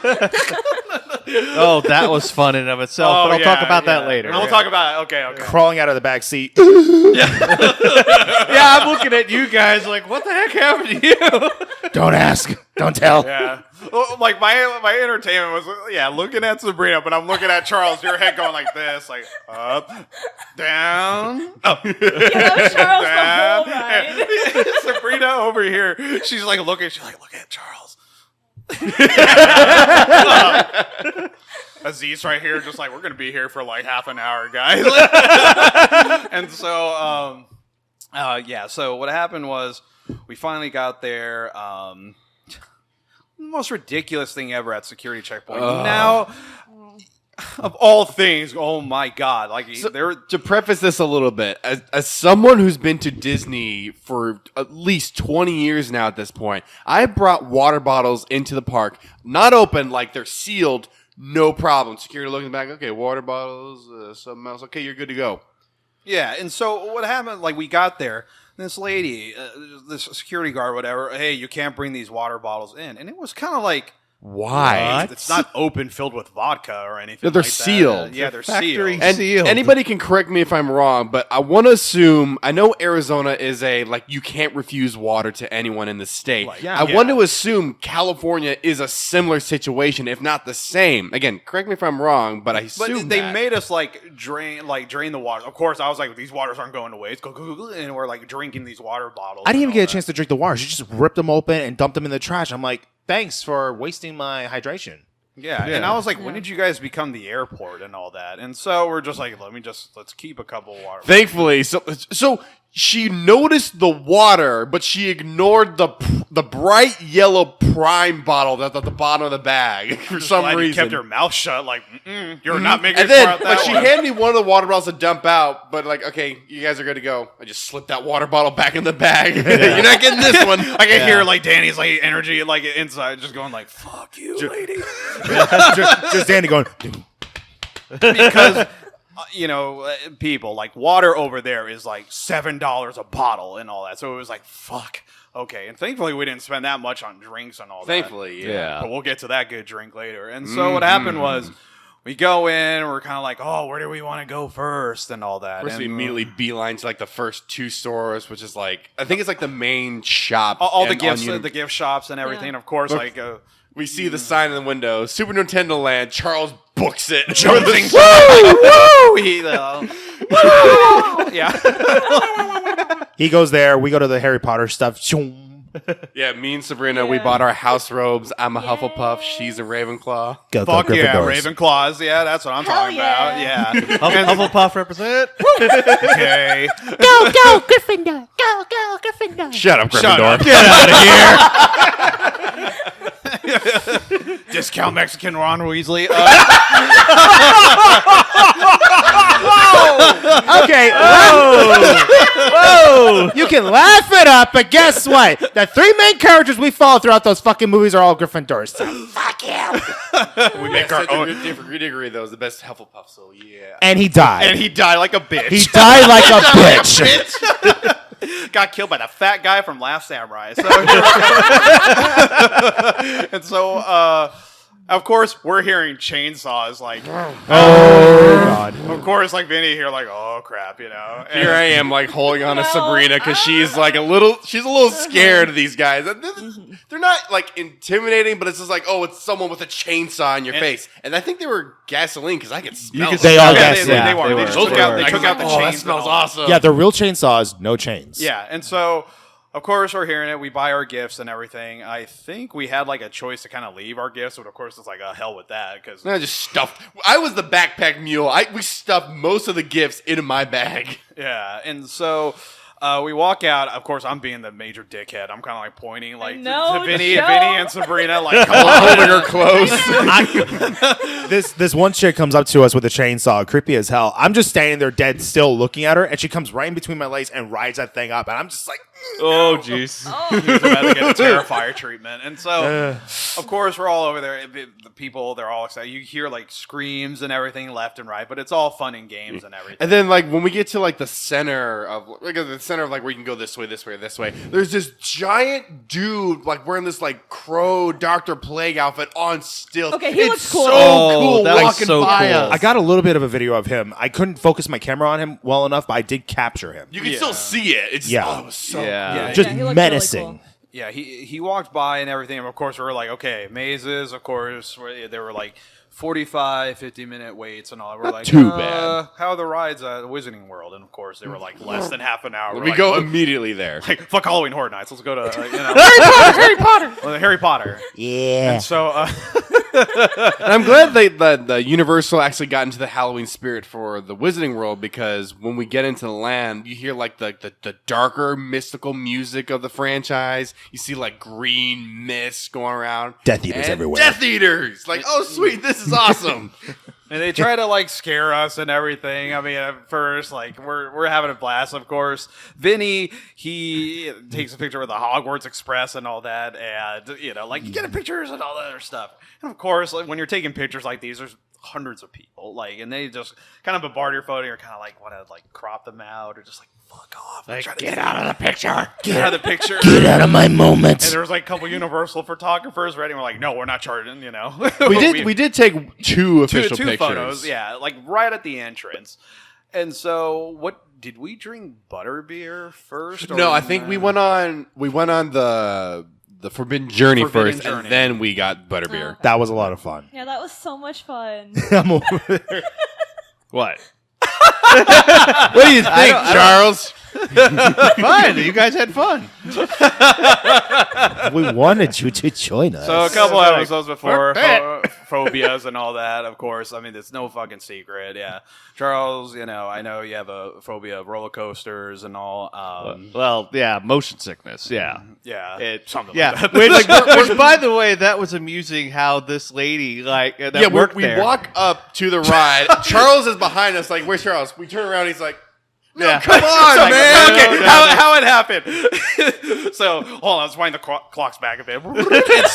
Oh, that was fun in and of itself. But I'll talk about that later. We'll talk about it. Okay. Crawling out of the back seat. Yeah, I'm looking at you guys like, what the heck happened to you? Don't ask. Don't tell. Yeah. Well, like my entertainment was looking at Sabrina, but I'm looking at Charles, your head going like this, like up, down, up, Yeah, that was Charles down. the whole ride. And Sabrina over here, she's like, look at Charles. Aziz right here, just like, we're gonna be here for like half an hour, guys. And so, so what happened was we finally got there. Most ridiculous thing ever at security checkpoint. Now, of all things, oh my god! Like So, there. to preface this a little bit, as someone who's been to Disney for at least 20 years now at this point, I brought water bottles into the park, not open, like they're sealed, no problem. Security looking back, okay, water bottles, something else, okay, you're good to go. Yeah, and so what happened? Like we got there, this lady, this security guard, whatever. Hey, you can't bring these water bottles in, and it was kind of like. Why? It's not open, filled with vodka or anything. No, they're like that. sealed. Yeah, they're Factory sealed. And sealed. anybody can correct me if I'm wrong, but I want to assume, I know Arizona is you can't refuse water to anyone in the state. Yeah. I want to assume California is a similar situation, if not the same. Again, correct me if I'm wrong, but I assume But they that. made us drain the water. Of course, I was like, these waters aren't going to waste. And we're like drinking these water bottles. I didn't even and get all a chance to drink the water. She just ripped them open and dumped them in the trash. I'm like, thanks for wasting my hydration. Yeah, and I was like, when did you guys become the airport and all that? And so we're just like, let's keep a couple of water. Thankfully, so she noticed the water, but she ignored the bright yellow Prime bottle that's at the bottom of the bag for some Glad you reason. kept her mouth shut. Like, you're not making And it then, far out but that she way. handed me one of the water bottles to dump out. But like, okay, you guys are good to go. I just slipped that water bottle back in the bag. You're not getting this one. I can hear like Danny's like energy like inside, just going like, "Fuck you, lady," just Danny going, because. People like water over there is like $7 a bottle and all that. So it was like, fuck. Okay. And thankfully we didn't spend that much on drinks and all that. Thankfully, yeah. But we'll get to that good drink later. And so what happened was we go in, we're kind of like, oh, where do we want to go first and all that. First, and, we immediately beeline to like the first two stores, which is like I think it's like the main shop. all the and gifts, on Uni- the gift shops and everything. Yeah. Of course, Look, like we see the sign in the window, Super Nintendo Land. Charles books it. jonesing. Yeah. he goes there. We go to the Harry Potter stuff. Shoom. Yeah, me and Sabrina, we Yeah. bought our house robes. I'm a Yay. Hufflepuff. She's a Ravenclaw. Go, Fuck yeah, Gryffindors. Ravenclaws. Yeah, that's what I'm Hell talking about. yeah. Yeah. Hufflepuff represent. Okay. Go, Gryffindor! Go, Gryffindor! Shut up, Shut Gryffindor. up. Get out of here. Discount Mexican Ron Weasley. Okay. Whoa! You can laugh it up, but guess what? The three main characters we follow throughout those fucking movies are all Gryffindors. So Fuck you! We make our own. Degree though is the best Hufflepuff. So yeah. and he died. and he died like a bitch. He died like a bitch. Got killed by the fat guy from Last Samurai. So, and so, Of course, we're hearing chainsaws. Like, Oh God. of course, like Vinny here, like, oh crap, you know. And Here I am, like holding on to No. Sabrina because she's like a little scared of these guys. They're not like intimidating, but it's just like, oh, it's someone with a chainsaw in your face. And I think they were gasoline because I could smell. could it. They are Yeah, gasoline. they were. They They were. just Those took out. were. They I took was out the like, chains. oh, that and smells all that. awesome. Yeah, they're real chainsaws, no chains. Yeah, and so of course we're hearing it. We buy our gifts and everything. I think we had like a choice to kind of leave our gifts, but of course it's like, oh, hell with that, because I just stuffed. I was the backpack mule. We stuffed most of the gifts into my bag. yeah, and so. We walk out. Of course, I'm being the major dickhead. I'm kind of like pointing, like know, to Vinny, Joe. and Sabrina, like, come on. Holding her close. This one chick comes up to us with a chainsaw, creepy as hell. I'm just standing there dead still looking at her, and she comes right in between my legs and rides that thing up, and I'm just like, Oh, jeez. He's about to get a Terrifier treatment. And so, of course, we're all over there. The people, they're all excited. You hear like screams and everything left and right, but it's all fun and games and everything. And then, like, when we get to like the center of where you can go this way, this way, this way. There's this giant dude like wearing this like crow Dr. Plague outfit on stilts. Okay, he It's looks cool. So Oh, cool that was walking so by cool. us. I got a little bit of a video of him. I couldn't focus my camera on him well enough, but I did capture him. You can still see it. It's Yeah. it was so Yeah. Just he looked menacing. really cool. Yeah, he walked by and everything. And of course, we were like, okay, mazes, of course. There were like 45, 50-minute waits and all. We're like, too bad. How are the rides at the Wizarding World? And of course, they were like less than half an hour. We're We like, go "Look, immediately there. like, fuck Halloween Horror Nights. Let's go to Harry Potter. Well, Harry Potter. Yeah. And so, And I'm glad the Universal actually got into the Halloween spirit for the Wizarding World, because when we get into the land, you hear like the darker mystical music of the franchise. You see like green mist going around. Death Eaters And everywhere. Death Eaters! Like, oh sweet, this is awesome. and they try to like scare us and everything. I mean, at first, like we're having a blast. Of course, Vinny, he takes a picture with the Hogwarts Express and all that, and like you get pictures and all that other stuff. And of course, like when you're taking pictures like these, there's hundreds of people, like, and they just kind of bombard your photo. You're kind of like want to like crop them out or just like fuck off. Like, Get out of the picture. get out of the picture. Get out of my And moment. there was like a couple Universal photographers ready. We're like, no, we're not charging. we did take two official two pictures. photos, yeah, like right at the entrance. And so, what did we drink? Butterbeer first? Or No, I think we went on the Forbidden Journey Forbidden first, Journey. and then we got Butterbeer. That was a lot of fun. Yeah, that was so much fun. I'm over there. What? What do you think, Charles? Fine. You guys had fun. We wanted you to join us. So a couple Like, episodes before "Fuck phobias and all that. Of course, I mean it's no fucking secret. Yeah, Charles, I know you have a phobia of roller coasters and all. Well, yeah, motion sickness. Yeah. Yeah, something Yeah, like that. which, by the way, that was amusing. How this lady, like, that Yeah, worked we there. walk up to the ride. Charles is behind us. Like, where's Charles? We turn around. He's like, "No, Yeah. come on, So, man." okay, no, how it happened? So hold on, let's wind the clocks back a bit. And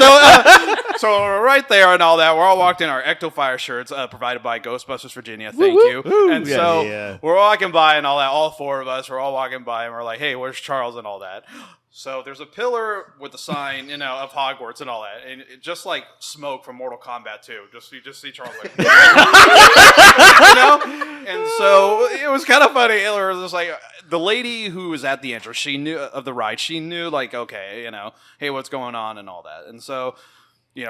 so right there and all that, we're all walked in our Ectofire shirts provided by Ghostbusters Virginia. Thank you. And Yeah, so yeah. we're walking by and all that. All four of us, we're all walking by and we're like, "Hey, where's Charles?" and all that. So there's a pillar with a sign, of Hogwarts and all that, and it just like smoke from Mortal Kombat 2. You just see Charles like, And so it was kind of funny. It was just like the lady who was at the entrance, she knew of the ride. She knew like, okay, hey, what's going on and all that. And so,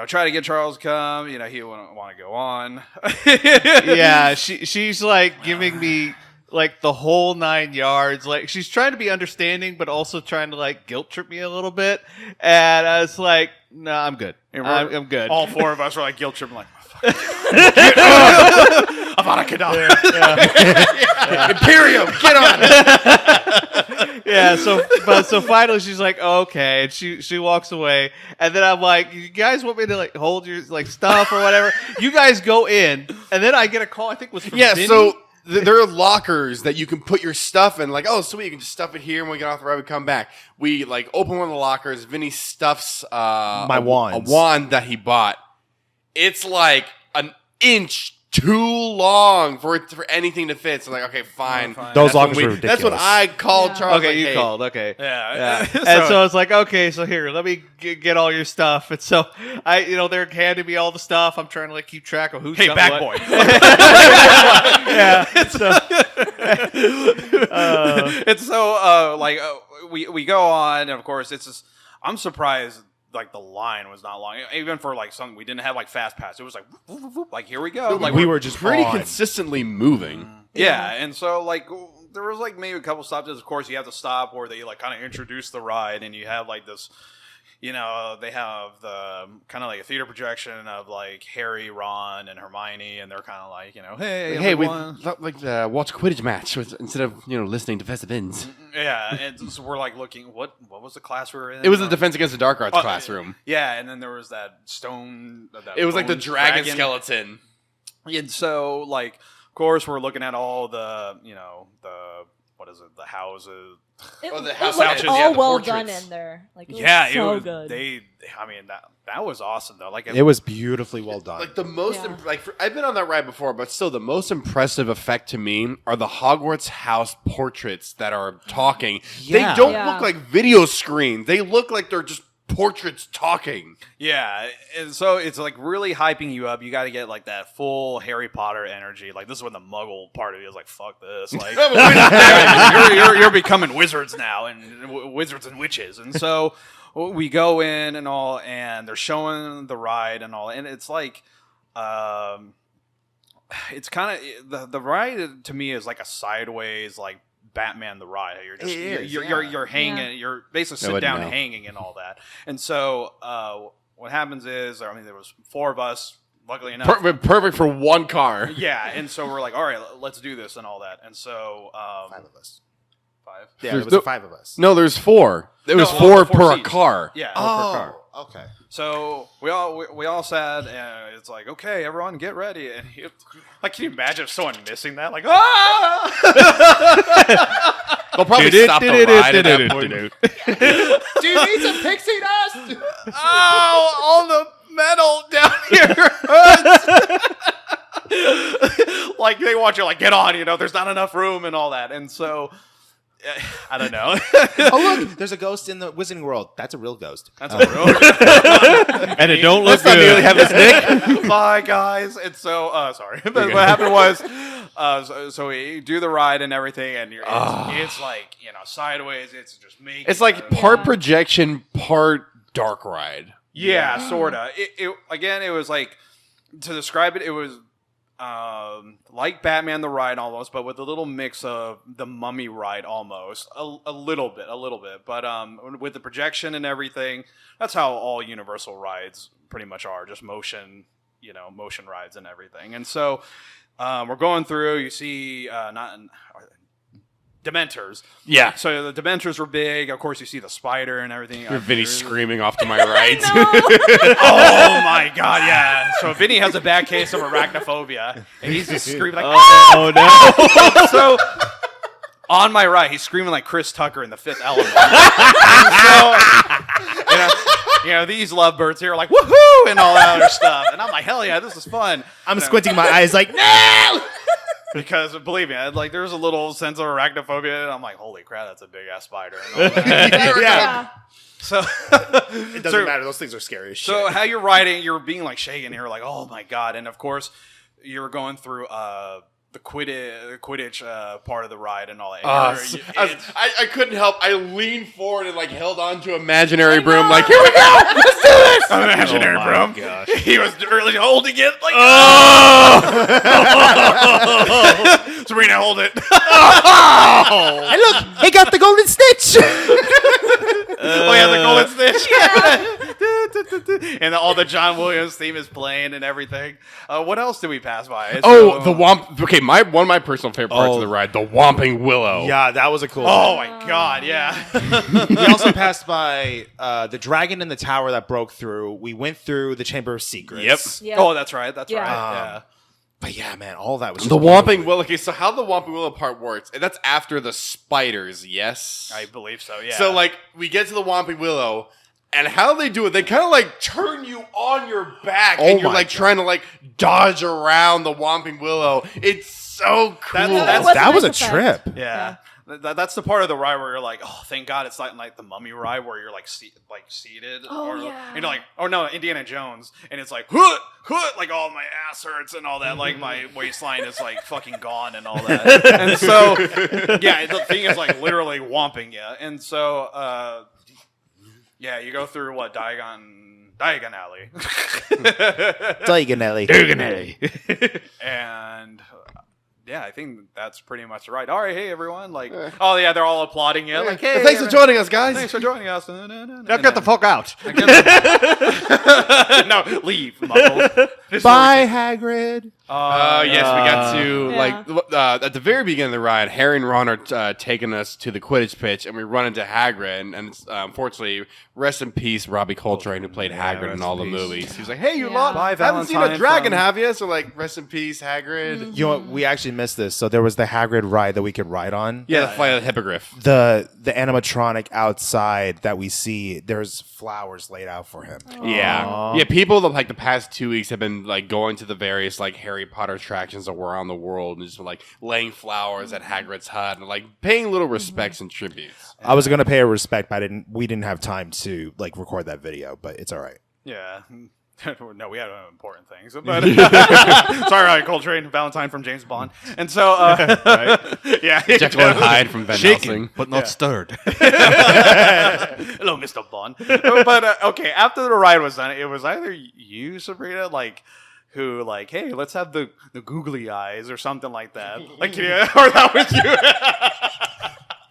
try to get Charles to come. He wouldn't want to go on. Yeah, she's like giving me like the whole 9 yards. Like she's trying to be understanding, but also trying to like guilt trip me a little bit. And I was like, "No, I'm good. And I'm good." All four of us were like guilt tripping, like, fuck. Avada Kedavra. Imperium, get on it. Yeah, so finally she's like, "Okay," and she walks away, and then I'm like, "You guys want me to like hold your like stuff or whatever?" You guys go in, and then I get a call. I think it was from Yeah, Vinny. so there are lockers that you can put your stuff in. Like, oh, sweet, you can just stuff it here, and when we get off the ride, we come back. We like open one of the lockers. Vinny stuffs My a wands. wand that he bought. It's like an inch too long for anything to fit. So like, okay, fine. Those That's when lockers were ridiculous. That's what I called Charles. Okay, like, you hey, called. Okay. Yeah. And so it's like, okay, so here, let me get all your stuff. And so they're handing me all the stuff. I'm trying to like keep track of who's Hey, got back what. boy. Yeah. So, It's so we go on, and of course it's just I'm surprised like the line was not long, even for like something we didn't have like fast pass. It was like whoop, whoop, whoop, like here we go. Like we were just pretty on. consistently moving. yeah, and so like there was like maybe a couple stops. Of course, you have to stop where they like kind of introduce the ride, and you have like this. They have the kind of like a theater projection of like Harry, Ron, and Hermione, and they're kind of like, Hey, we watch a Quidditch match instead of listening to Festive Ends. yeah, and so we're like looking, what was the class we were in? It was the Defense Against the Dark Arts classroom. Yeah, and then there was that stone. It was like the bone dragon skeleton. And so, like, of course, we're looking at all the, the houses. The house looked couches, all the well portraits. done in there. Like, it was Yeah, so it was. good. That was awesome though. Like, It was beautifully well done. Like the most, Yeah. I've been on that ride before, but still, the most impressive effect to me are the Hogwarts house portraits that are talking. Yeah. They don't Yeah. look like video screens. They look like they're just portraits talking. yeah, and so it's like really hyping you up. You got to get like that full Harry Potter energy. Like this is when the Muggle part of you is like, fuck this. Like you're becoming wizards now, and wizards and witches. And so we go in and all, and they're showing the ride and all, and it's like, it's kind of the ride to me is like a sideways like Batman the Ride. You're just you're hanging. Yeah. You're basically I sit down wouldn't know. hanging and all that. And so what happens is, there was 4 of us. Luckily enough, Perfect for one car. yeah. And so we're like, all right, let's do this and all that. And so 5 of us. 5. Yeah, There's there was 5 of us. No, there's 4. There was No, 4 4 per seats. car. Yeah. Oh, okay. So we all sat, and it's like, okay, everyone, get ready. And like, can you imagine if someone missing that? Like, ah! They'll probably stop the ride at that point. Do you need some pixie dust? Oh, all the metal down here hurts. Like they want you, like, get on. There's not enough room and all that. And so, I don't know. Oh, look, there's a ghost in the Wizarding World. That's a real ghost. That's a real. and it don't look Let's not nearly good. have this Nick. Bye, guys. And so, sorry. But what happened was, so we do the ride and everything, and it's like, sideways. It's just making. It's like part projection, part dark ride. Yeah, sorta. It again, it was like, to describe it, it was like Batman the Ride almost, but with a little mix of the Mummy ride almost, a little bit. But with the projection and everything, that's how all Universal rides pretty much are, just motion rides and everything. And so we're going through. You see, Dementors. Yeah. So the Dementors were big. Of course, you see the spider and everything. Vinny screaming off to my right. Oh my god, yeah. So Vinny has a bad case of arachnophobia, and he's just screaming like, "Oh no!" So on my right, he's screaming like Chris Tucker in The Fifth Element. So, these lovebirds here are like, "Woohoo!" and all that other stuff, and I'm like, "Hell yeah, this is fun." I'm squinting my eyes like, no! Because believe me, like there's a little sense of arachnophobia, and I'm like, "Holy crap, that's a big ass spider!" And all that. Yeah. So It doesn't matter. Those things are scary as shit. So how you're riding, you're being like shaken. You're like, oh my god! And of course, you're going through the Quidditch part of the ride and all that. I couldn't help. I leaned forward and held on to imaginary broom. Like, here we go. Let's do this. Imaginary broom. Gosh. He was really holding it. Like, Sabrina, hold it. Hey, look, he got the golden snitch. Oh yeah, the golden snitch. And all the John Williams theme is playing and everything. What else did we pass by? Oh, the Womp. Okay, one of my personal favorite parts of the ride, the Whomping Willow. Yeah, that was a cool Oh one. my god, yeah. We also passed by the dragon in the tower that broke through. We went through the Chamber of Secrets. Yeah. Oh, that's right. That's Yeah. right. Yeah. But yeah, man, all that was The just Whomping Willow. Okay, so how the Whomping Willow part works? That's after the spiders, yes? I believe so. Yeah. So, we get to the Whomping Willow, And how they do it, they kind of like turn you on your back, Oh and you're my like God. trying to like dodge around the Whomping Willow. It's so cool. That was a nice trip. effect. Yeah. That's the part of the ride where you're like, oh, thank God it's not like the Mummy ride where you're like seated. Oh, or, yeah. You know, like, oh no, Indiana Jones, and it's like, huh, like, oh, my ass hurts and all that. Like, my waistline is like fucking gone and all that. And so, yeah, the thing is like literally whomping you. And so, yeah, you go through what Diagon Alley, Diagonally. and yeah, I think that's pretty much right. All right, hey everyone, like, oh yeah, they're all applauding you, like, hey, Thanks for joining us, guys. Thanks for joining us. No, Now get the fuck out. no, leave, Muggle. Bye, Hagrid. Yes, we got to Yeah. like at the very beginning of the ride. Harry and Ron are taking us to the Quidditch pitch, and we run into Hagrid. And it's, unfortunately, rest in peace, Robbie Coltrane, who played Hagrid in all the movies. He was like, "Hey, you Yeah. lot, Bye, haven't seen a Valentine dragon, from- have you?" So like, rest in peace, Hagrid. You know what? We actually missed this. So there was the Hagrid ride that we could ride on. Yeah, the flight of the hippogriff. The animatronic outside that we see, there's flowers laid out for him. Yeah, yeah. People that like the past 2 weeks have been like going to the various like Harry Potter attractions around the world and just like laying flowers at Hagrid's hut and like paying little respects and tributes. I was gonna pay a respect, but we didn't have time to like record that video, but it's all right. Yeah. No, we had important things. But sorry, Coltrane, Valentine from James Bond, and so yeah, Jekyll and Hyde from Van Helsing. but not stirred. Hello, Mr. Bond. But okay, after the ride was done, it was either you, Sabrina, like, who, like, hey, let's have the googly eyes or something like that. Like, yeah, or that was you.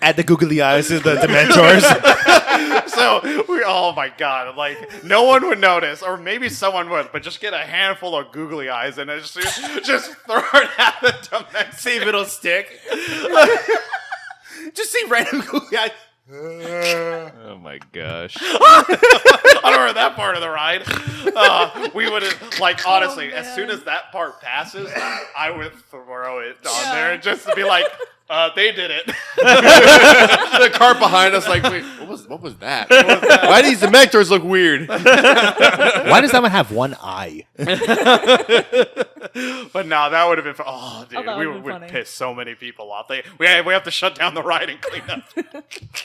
At the googly eyes of the Dementors. So we, oh my god, like no one would notice, or maybe someone would, but just get a handful of googly eyes and just throw it at the Dementors. See if it'll stick. Just see random googly eyes. Oh my gosh. I don't remember that part of the ride. We would like honestly, as soon as that part passes, I would throw it on there just to be like, they did it. The cart behind us, like, wait, what was that? Why do these Dementors look weird? Why does that one have one eye? But no, that would have been. Oh, dude, that we would've been would funny. piss so many people off. We have to shut down the ride and clean up.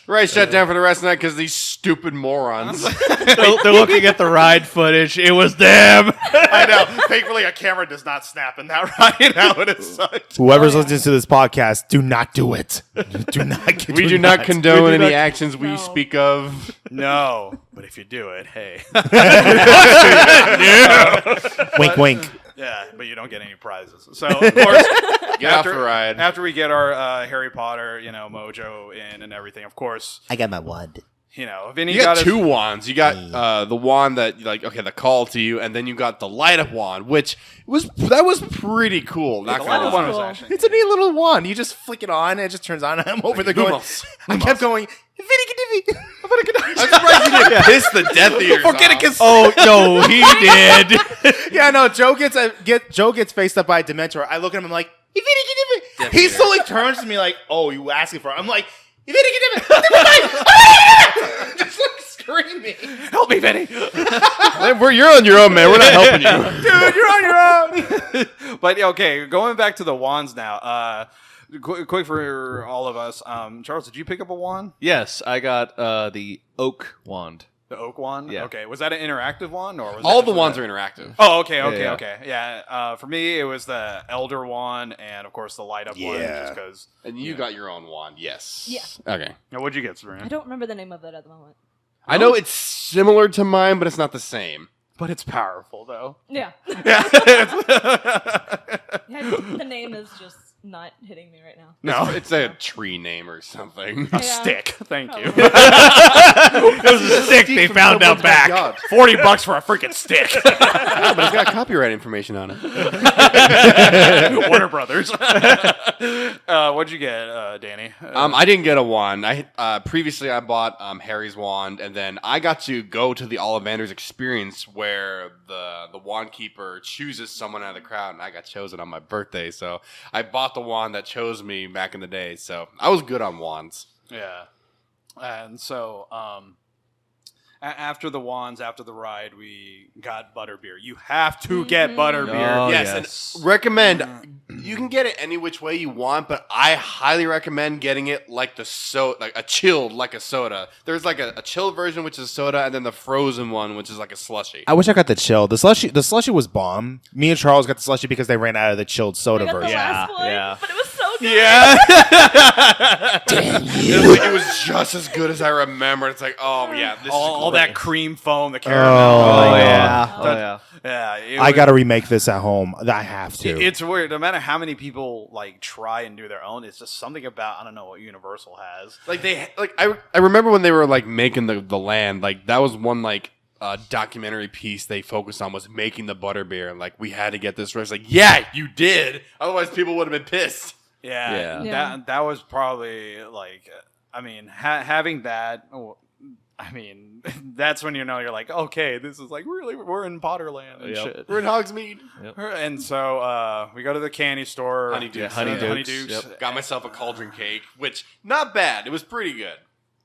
Right, shut down for the rest of the night because these stupid morons. They're looking at the ride footage. It was them. I know. Thankfully, a camera does not snap in that ride. That would have sucked. Whoever's listening to this podcast, do not do it. Do not. We do not condone We do any not- actions we No. speak of. No, but if you do it, hey. Wink, wink. Yeah, but you don't get any prizes. So, of course, Get off the ride. After we get our Harry Potter, mojo in and everything, of course, I got my wand. Vinny You got his- two wands. You got the wand that like the call to you, and then you got the light up wand, which was pretty cool. Not The gonna light up lie. one was Cool. actually. It's a neat little wand. You just flick it on, and it just turns on. And I'm over there going. I kept going. I'm surprised you didn't piss the Death Eaters off. Oh no, he did. Yeah, no. Joe gets faced up by a Dementor. I look at him. I'm like, he slowly turns to me like, "Oh, you asking for it?" I'm like, just like screaming, Help me, Vinny. You're on your own, man. We're not helping you. dude. You're on your own. But okay, going back to the wands now. Quick for all of us. Charles, did you pick up a wand? Yes, I got the oak wand. The oak wand? Yeah. Okay. Was that an interactive wand? Or was All that the just wands a- are interactive. Oh, okay. Yeah. Yeah. For me, it was the Elder wand and, of course, the light up one. Yeah. Just because. And you got your own wand, yes. Yeah. Okay. Now, what'd you get, I Sabrina? don't remember the name of it at the moment. I know it's similar to mine, but it's not the same. But it's powerful, though. Yeah. Yeah. The name is just not hitting me right now. No. It's a tree name or something. A Yeah. stick. Thank you. It was a stick they found out back. God. $40 for a freaking stick. Yeah, but it's got copyright information on it. Warner Brothers. What'd you get, Danny? I didn't get a wand. Previously I bought Harry's wand, and then I got to go to the Ollivanders experience where the wand keeper chooses someone out of the crowd, and I got chosen on my birthday. So I bought the wand that chose me back in the day. So I was good on wands. Yeah. And so, After the wands, after the ride, we got butterbeer. You have to get butterbeer. Oh, Yes, and recommend. You can get it any which way you want, but I highly recommend getting it like like a chilled, like a soda. There's like a chilled version, which is soda, and then the frozen one, which is like a slushy. I wish I got the chill. The slushy was bomb. Me and Charles got the slushy because they ran out of the chilled I soda got the version. last one, yeah. but it was so good. Yeah. It was just as good as I remember. It's like, oh yeah, this all is that great. cream foam, the caramel. Oh, yeah. Oh, yeah. Yeah. it I was- got to remake this at home. I have to. It's weird. No matter how many people like try and do their own, it's just something about I don't know what Universal has. Like I remember when they were like making the land, like that was one like documentary piece they focused on was making the butterbeer, and like we had to get this right. It's like, yeah, you did. Otherwise, people would have been pissed. Yeah. Yeah. That was probably like I mean having that. I mean, that's when you know you're like, okay, this is like really we're in Potterland and shit. We're in Hogsmeade. And so we go to the candy store. Honeydukes. Honeydukes. Yep. Got myself a cauldron cake, which not bad. It was pretty good.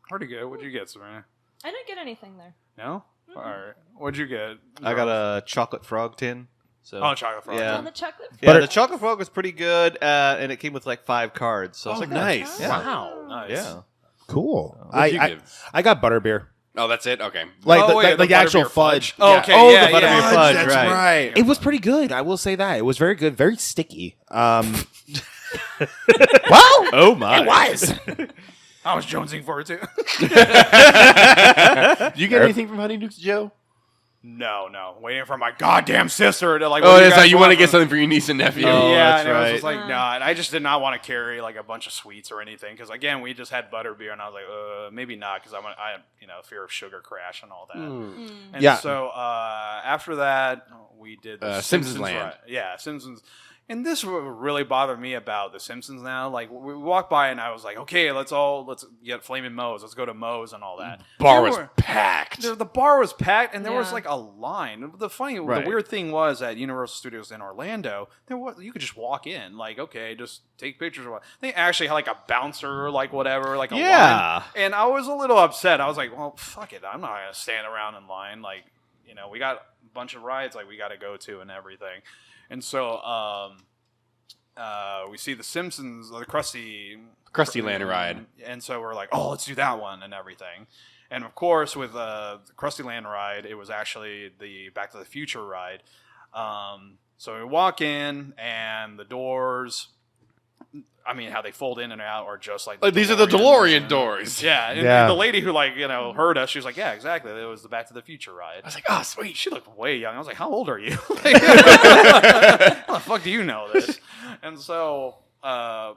Pretty good. What'd you get, Sabrina? I didn't get anything there. No? All right. What'd you get? I got a chocolate frog tin. So Oh, chocolate frog. Yeah. On the chocolate. yeah, the chocolate frog was pretty good, and it came with like 5 cards. So I was like, nice. Yeah. Wow. Nice. Yeah. cool. What'd you give? I got butterbeer. Oh, that's it. Okay. Like Oh, yeah, like the actual butterbeer fudge. Oh, Yeah. okay. Oh, yeah, the butterbeer yeah. fudge, That's right. right. It was pretty good. I will say that. It was very good, very sticky. Well, Oh my! it was. I was jonesing for it too. Do you get anything from Honeydukes, Joe? No. Waiting for my goddamn sister to like. Oh, what do that's guys how you want to from- get something for your niece and nephew. Oh, yeah, that's and it was right. just like, no, and I just did not want to carry like a bunch of sweets or anything because again, we just had butterbeer, and I was like, maybe not because I fear of sugar crash and all that. And Yeah. so after that, we did the Simpsons Land. ride. Yeah, Simpsons. And this would really bother me about The Simpsons now. Like, we walked by and I was like, okay, let's get Flamin' Moe's. Let's go to Moe's and all that. Bar There was were- packed. the bar was packed, and there was Yeah. like a line. The Right. weird thing was at Universal Studios in Orlando, you could just walk in, like, okay, just take pictures or what. They actually had like a bouncer, like whatever, like a Yeah. line. And I was a little upset. I was like, well, fuck it, I'm not gonna stand around in line. Like, we got a bunch of rides like we got to go to and everything. And so we see the Simpsons, the Krusty Land ride. and so we're like, oh, let's do that one and everything. And of course, with the Krusty Land ride, it was actually the Back to the Future ride. So we walk in, and the doors, I mean, how they fold in and out are just like These are the DeLorean doors. Yeah, and Yeah. the lady who heard us, she was like, yeah, exactly. It was the Back to the Future ride. I was like, oh, sweet. She looked way young. I was like, how old are you? How the fuck do you know this? And so the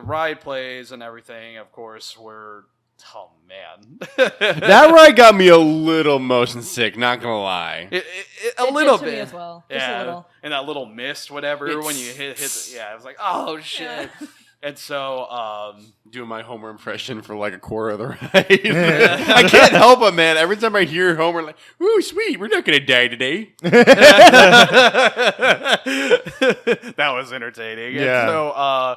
ride plays and everything. Of course, oh man, That ride got me a little motion sick, not going to lie. a It little did to bit me as well. Just Yeah, a little. and that little mist, whatever, when you hit. Yeah, I was like, oh shit. And so, Doing my Homer impression for like a quarter of the ride. I can't help it, man. Every time I hear Homer, like, ooh, sweet, we're not going to die today. that was entertaining. Yeah. And so,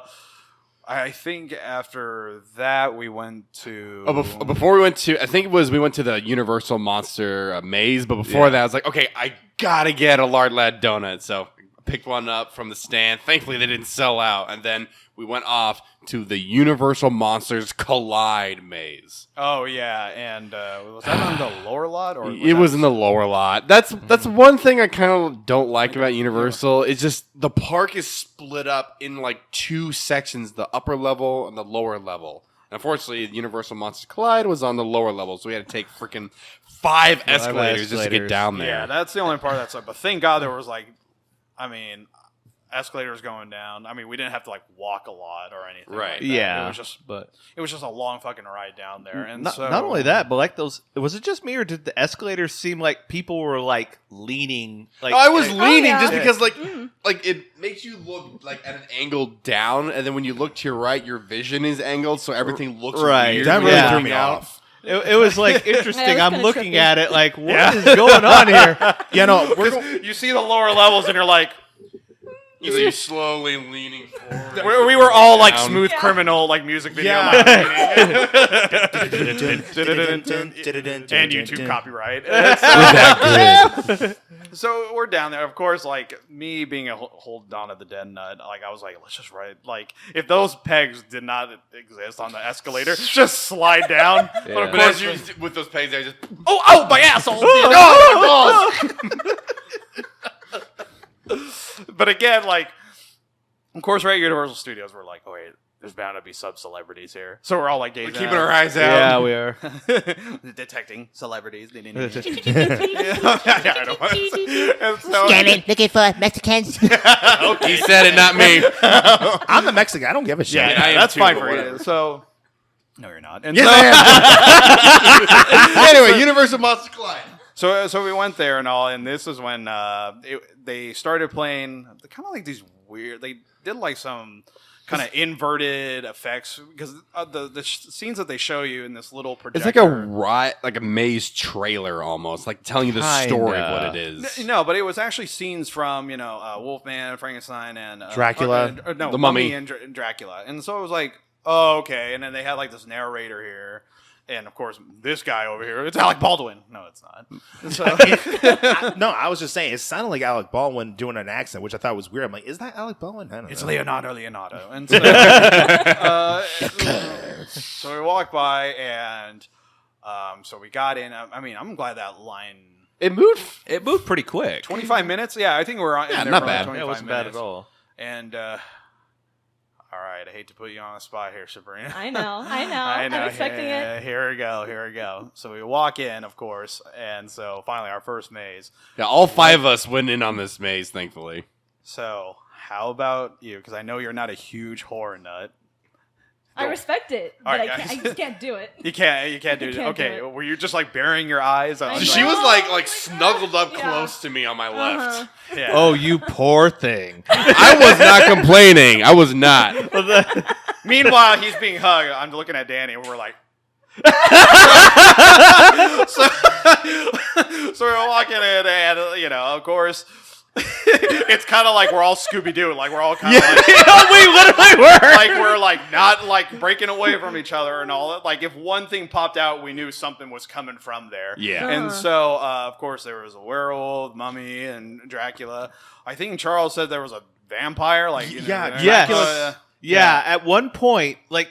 I think after that we went to. Before we went to, I think we went to the Universal Monster Maze, but before that, I was like, okay, I got to get a Lard Lad donut. So I picked one up from the stand. Thankfully, they didn't sell out. And then we went off to the Universal Monsters Collide Maze. Oh yeah, and was that on the lower lot or It was in the lower lot. That's one thing I kind of don't like about Universal. It's just the park is split up in like 2 sections: the upper level and the lower level. And unfortunately, Universal Monsters Collide was on the lower level, so we had to take freaking 5 escalators just to get down there. Yeah, that's the only part that's like. But thank God there was escalators going down. I mean, we didn't have to like walk a lot or anything. Right. Like that. Yeah, It was just a long fucking ride down there. And not, so not only that, but like those. Was it just me, or did the escalators seem like people were like leaning? Like I was leaning yeah. just because like it makes you look like at an angle down, and then when you look to your right, your vision is angled, so everything looks Right. weird. That when really you're threw looking me out. off. It was like interesting. Yeah, it was I'm kinda looking trippy. at it like, what is going on here? You know, we're you see the lower levels and you're like, You slowly leaning forward. We were all like Down. Smooth Criminal, like music video. Yeah. And YouTube copyright. So we're down there. Of course, like me being a hold on to the dead nut, like I was like, let's just write. Like if those pegs did not exist on the escalator, just slide down. But of But course, as you with those pegs, I just oh, my asshole! But again, like, of course, right at Universal Studios, we're like, oh wait, there's bound to be sub-celebrities here. So we're all like, we're keeping our eyes out. Yeah, we are. detecting celebrities. Scanning, looking for Mexicans. He said it, not me. I'm the Mexican. I don't give a shit. Yeah, I am that's too, fine but for whatever. you. So, no, you're not. And Yes, so, I am. Anyway, Universal Monsters Collide. So we went there and all, and this is when they started playing kind of like these weird. They did like some kind of inverted effects because the scenes that they show you in this little projector. It's like a maze trailer almost, like telling you the story of what it is. No, but it was actually scenes from Wolfman, Frankenstein, and Dracula. No, The Mummy. and Dracula, and so it was like, oh, okay. And then they had like this narrator here. And of course, this guy over here, it's Alec Baldwin. No, it's not. So, No, I was just saying, it sounded like Alec Baldwin doing an accent, which I thought was weird. I'm like, is that Alec Baldwin? I don't it's know. Leonardo. And so, so we walked by, and so we got in. I mean, I'm glad that line. It moved. It moved pretty quick. 25 minutes? Yeah, I think we're on. Yeah, in there not for bad. Like Yeah, it 25 wasn't bad minutes. at all. And all right, I hate to put you on the spot here, Sabrina. I know. I'm expecting it. Here we go. So we walk in, of course, and so finally our first maze. Yeah, all 5 of us went in on this maze, thankfully. So how about you? Because I know you're not a huge horror nut. I respect it, All but right, I guys. just can't do it. You can't do it. Can't do Okay, it. were you just like burying your eyes? I She know. was Oh my snuggled up God. close to me on my left. Uh-huh. Yeah. Oh, you poor thing. I was not complaining. I was not. Meanwhile, he's being hugged. I'm looking at Danny, and we're like. so we're walking in, and of course, it's kind of like we're all Scooby Doo, like we're all kind of like, We literally were. like we're like not like breaking away from each other and all that. Like if one thing popped out, we knew something was coming from there. Yeah. And so, of course, there was a werewolf, mummy, and Dracula. I think Charles said there was a vampire. Like Yeah, yes. Dracula. Yeah, at one point, like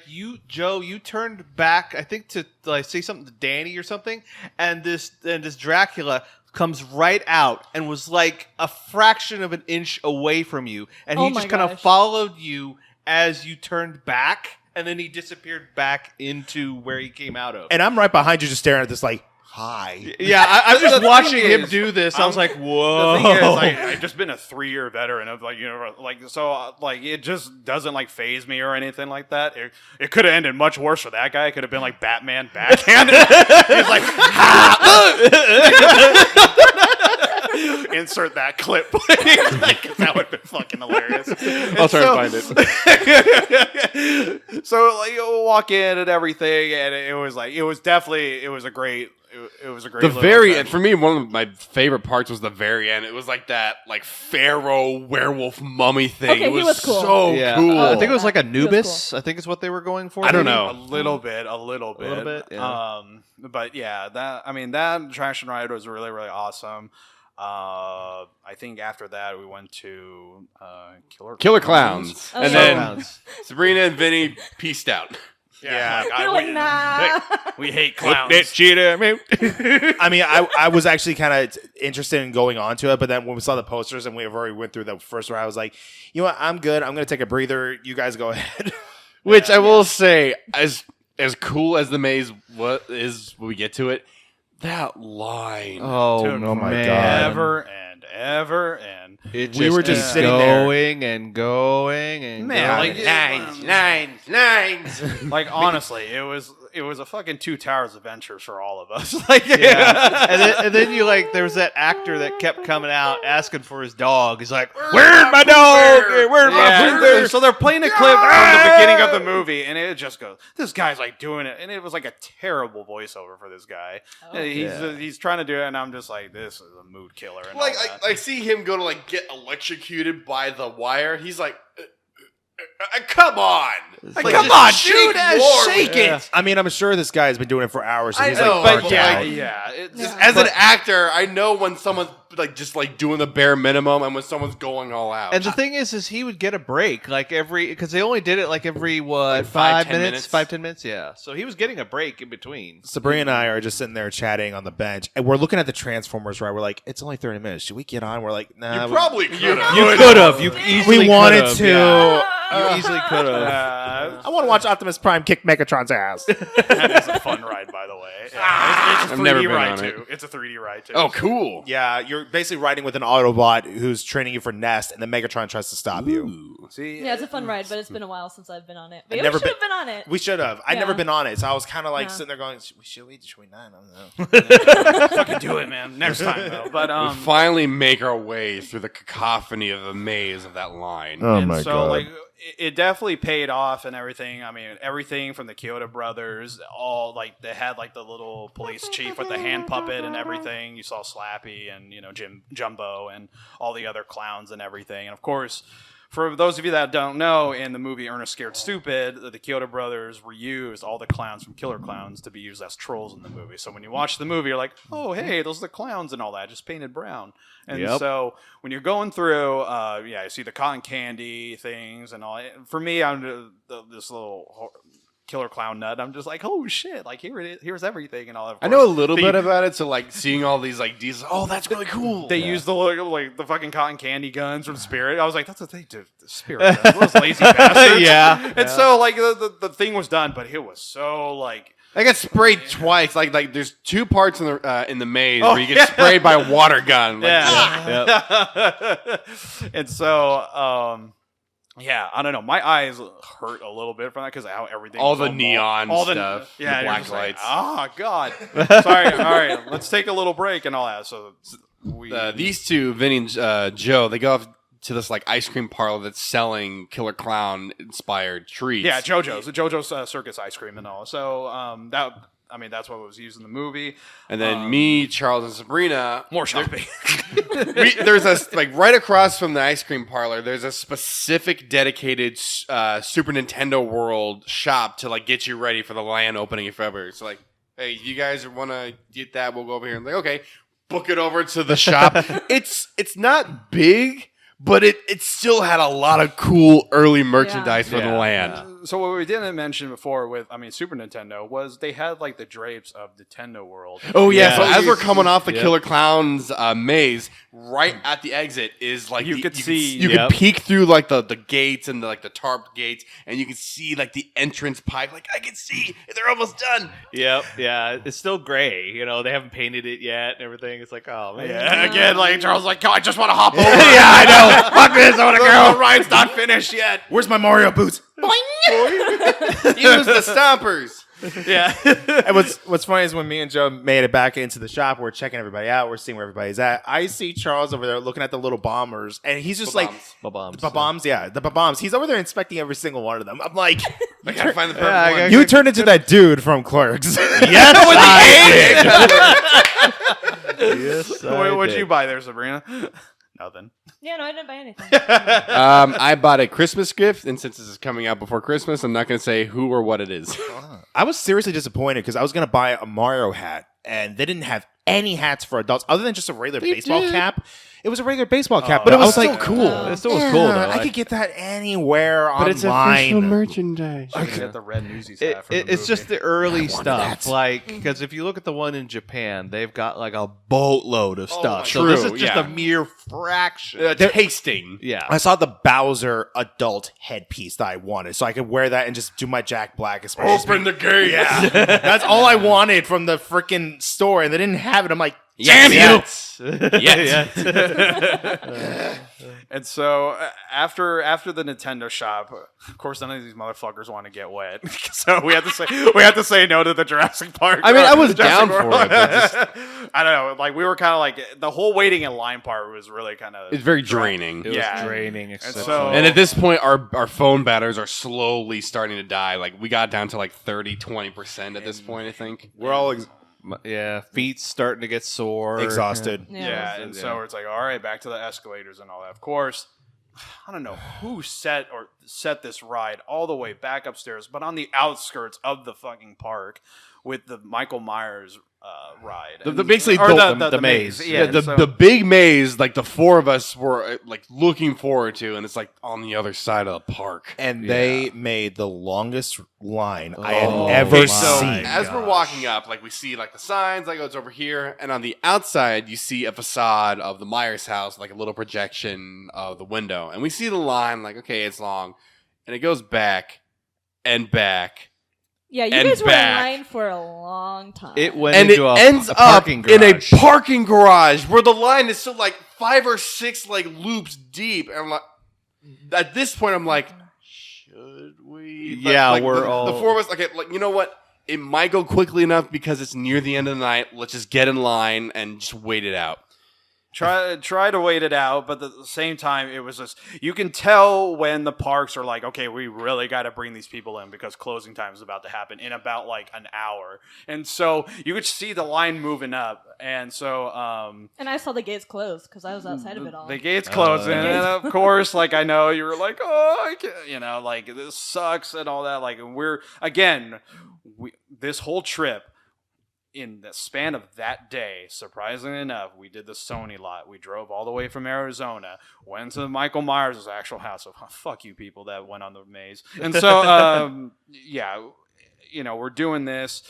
Joe, you turned back, I think, to like say something to Danny or something, and this Dracula comes right out and was like a fraction of an inch away from you, and Oh he my just kind of gosh. followed you as you turned back, and then he disappeared back into where he came out of. And I'm right behind you just staring at this like, hi. Yeah, I'm The just thing watching him is, do this. I was like, The whoa. thing is, I've just been a 3-year veteran of it just doesn't like phase me or anything like that. It could have ended much worse for that guy. It could have been like Batman backhanded. He's like, insert that clip, please. Like, that would have been fucking hilarious. I'll try to find it. So like you walk in and everything, and it was a great. It was a great. The little very event. for me, one of my favorite parts was the very end. It was like that, like pharaoh werewolf mummy thing. Okay, it he was cool. so Yeah. cool. I think it was like He was Anubis. I think is what they were going for. I don't maybe? know. A little bit. little bit, yeah. But yeah, that attraction ride was really, really awesome. I think after that we went to Killer Clowns, Oh, and yeah. then Sabrina and Vinny peaced out. Yeah, You're like, nah. we hate clowns. I mean, I was actually kind of interested in going on to it, but then when we saw the posters and we already went through the first round, I was like, you know what, I'm good. I'm going to take a breather. You guys go ahead. Which I will say, as cool as the maze is when we get to it, that line. Oh, Dude, oh my man. God. Ever and It We were just keeps sitting there. going and going and Man, going. like Nines. like honestly, it was it was a fucking Two Towers adventures for all of us. Like, Yeah. and then you like there was that actor that kept coming out asking for his dog. He's like, "Where's my dog? Where's my Pooh Bear?" So they're playing a clip from the beginning of the movie, and it just goes, "This guy's like doing it," and it was like a terrible voiceover for this guy. He's trying to do it, and I'm just like, "This is a mood killer." And Like all that. I see him go to like get electrocuted by the wire. He's like, come on, Like, come on, dude, shake it. I mean, I'm sure this guy's been doing it for hours. So I he's know, like, but burnt yeah, out. Yeah. As an actor, I know when someone's like just like doing the bare minimum and when someone's going all out. And the thing is he would get a break like because they only did it like every Like 5 5-10 minutes, minutes? 5-10 minutes, yeah. So he was getting a break in between. Sabrina and I are just sitting there chatting on the bench, and we're looking at the Transformers. Right, we're like, it's only 30 minutes. Should we get on? We're like, nah. you probably could have. You could have. You easily we wanted could've, to. yeah. You easily could have. I want to watch Optimus Prime kick Megatron's ass. That is a fun ride, by the way. Yeah, it's a I've never 3D been ride on too. it. It's a 3D ride too. Oh, cool. Yeah, you're basically riding with an Autobot who's training you for Nest, and then Megatron tries to stop you. See, Yeah, it's a fun ride, but it's been a while since I've been on it. Maybe never we should have been on it. We should have. I'd Yeah. never been on it, so I was kind of like Yeah. sitting there going, should we not? I don't know. fucking do it, man. Next time though. But We finally make our way through the cacophony of the maze of that line. and so like it definitely paid off and everything. I mean, everything from the Kyoto brothers, all like they had like the little police chief with the hand puppet and everything. You saw Slappy and Jumbo and all the other clowns and everything. And of course, for those of you that don't know, in the movie Ernest Scared Stupid, the Kyoto brothers reused all the clowns from Killer Clowns to be used as trolls in the movie. So when you watch the movie, you're like, oh, hey, those are the clowns and all that, just painted brown. And Yep. so when you're going through, you see the cotton candy things and all. For me, I'm this little killer clown nut. I'm just like, oh shit! Like here it is. Here's everything and all that. I know a little bit about it, so like seeing all these like these. Oh, that's really cool. They use the like the fucking cotton candy guns from Spirit. I was like, that's what they do. The Spirit guns. Those lazy bastards. Yeah. And so like the thing was done, but it was so like. I got sprayed twice. Like there's two parts in the maze Oh, where you get sprayed by a water gun. Like, Yeah. And so, yeah, I don't know. My eyes hurt a little bit from that because how everything, all was the neon all the stuff, yeah, the you're black just like, lights. oh God. Sorry. All right, let's take a little break and all that. So These two, Vinny and Joe, they go off to this like ice cream parlor that's selling Killer Clown inspired treats. yeah, JoJo's Circus ice cream and all. So that's what was used in the movie. And then me, Charles, and Sabrina. More shopping. There's a like right across from the ice cream parlor. There's a specific dedicated Super Nintendo World shop to like get you ready for the land opening in February. So like, hey, you guys want to get that? We'll go over here. And like, okay, book it over to the shop. It's not big, but it still had a lot of cool early merchandise for the land. So what we didn't mention before with Super Nintendo was they had like the drapes of Nintendo World. Oh yeah! Yeah. So as we're coming off the Yep. Killer Clowns maze, right at the exit is like You could see- you Yep. could peek through like the gates and the tarp gates, and you can see like the entrance pipe. Like I can see they're almost done. Yep, yeah. It's still gray. They haven't painted it yet and everything. It's like, oh man. Yeah, again, like Charles, like, I just want to hop over. Yeah, I know. Fuck this! I want to go. The ride's not finished yet. Where's my Mario boots? Use the stompers. Yeah. And what's funny is when me and Joe made it back into the shop, we're checking everybody out, we're seeing where everybody's at. I see Charles over there looking at the little bombers, and he's just like, Ba-bombs. Ba-bombs, yeah, the Ba-bombs. He's over there inspecting every single one of them. I'm like, I gotta find the perfect Yeah, I one. got- you turned into that dude from Clerks. Yes, Yes, What'd you buy there, Sabrina? Nothing. Yeah, no, I didn't buy anything. I bought a Christmas gift, and since this is coming out before Christmas, I'm not going to say who or what it is. I was seriously disappointed because I was going to buy a Mario hat, and they didn't have any hats for adults other than just a regular baseball did. cap. It was a regular baseball cap, but it I was was still like, cool. It still was cool, though. I could get that anywhere online. merchandise. I get the red Newsies hat from the It's just movie. the early stuff, that. like because if you look at the one in Japan, they've got like a boatload of stuff. So true, this is just yeah. a mere fraction. Tasting. Yeah, I saw the Bowser adult headpiece that I wanted, so I could wear that and just do my Jack Black expression. Open the gate. Yeah, that's all I wanted from the freaking store, and they didn't have it. I'm like, Damn you! And so after the Nintendo shop, of course, none of these motherfuckers want to get wet, so we had to say no to the Jurassic Park. I mean, I was Jurassic down for World. it, but just, I don't know. Like we were kind of like the whole waiting in line part was really kind of it's very draining. It was Yeah. draining. And exceptionally. so And at this point, our phone batteries are slowly starting to die. Like, we got down to like 20% at this point, I think. We're all Feet starting to get sore. exhausted. yeah, and so it's like, all right, back to the escalators and all that. Of course, I don't know who set this ride all the way back upstairs, but on the outskirts of the fucking park with the Michael Myers ride. Basically or the maze. Yeah, the big maze, like the four of us were like looking forward to, and it's like on the other side of the park. And they made the longest line I Oh, had ever my seen. As we're walking up, like we see like the signs, like, oh, it's over here, and on the outside you see a facade of the Myers house, like a little projection of the window, and we see the line, like, okay, it's long, and it goes back and back. Yeah, you And guys were back. in line for a long time. It went And it into ends a up parking in a garage. parking garage where the line is still like 5 or 6 like loops deep. And I'm like, at this point, I'm like, should we? Yeah, like, we're the all- four of us. Like, you know what? It might go quickly enough because it's near the end of the night. Let's just get in line and just wait it out. Try to wait it out, but at the same time, it was just you can tell when the parks are like, okay, we really got to bring these people in because closing time is about to happen in about like an hour, and so you could see the line moving up, and so and I saw the gates closed because I was outside of it all. the gates closing, and of course, like I know you were like, oh, I can't, like this sucks and all that. Like this whole trip. In the span of that day, surprisingly enough, we did the Sony lot. We drove all the way from Arizona, went to Michael Myers' actual house. So fuck you people that went on the maze. And so, we're doing this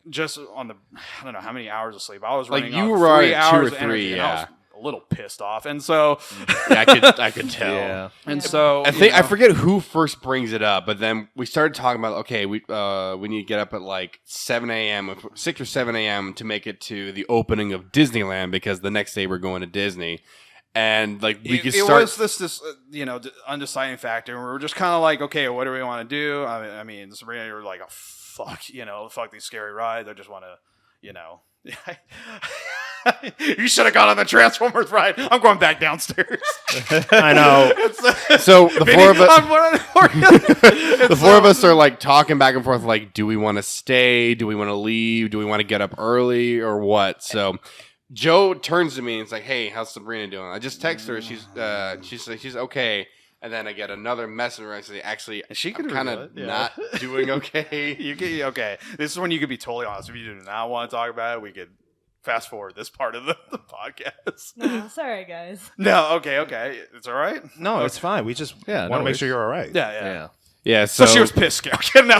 just on the, I don't know how many hours of sleep. I was Like, running you on were 3 at 2 or hours of 3, energy, and I yeah. was a little pissed off. And so, Yeah, I could tell. Yeah. and so, I think I forget who first brings it up, but then we started talking about, okay, we need to get up at like 7 a.m., 6 or 7 a.m. to make it to the opening of Disneyland because the next day we're going to Disney, and like we could start. It was this undeciding factor. And we were just kind of like, okay, what do we want to do? I mean, Sabrina, you were like, oh, fuck these scary rides. I just want to, You should have gone on the Transformers ride. I'm going back downstairs. I know. So the four of us, the four of us are like talking back and forth, like, do we want to stay? Do we want to leave? Do we want to get up early or what? So Joe turns to me and is like, "Hey, how's Sabrina doing?" I just text her. She's okay. And then I get another message where I say, actually, I'm kind of not doing okay. Okay. This is when you could be totally honest. If you do not want to talk about it, we could fast forward this part of the podcast. No, sorry guys. No, okay. It's all right? No, it's fine. We just Yeah, want no to make worries. sure you're all right. Yeah. Yeah. So she was pissed scared. No.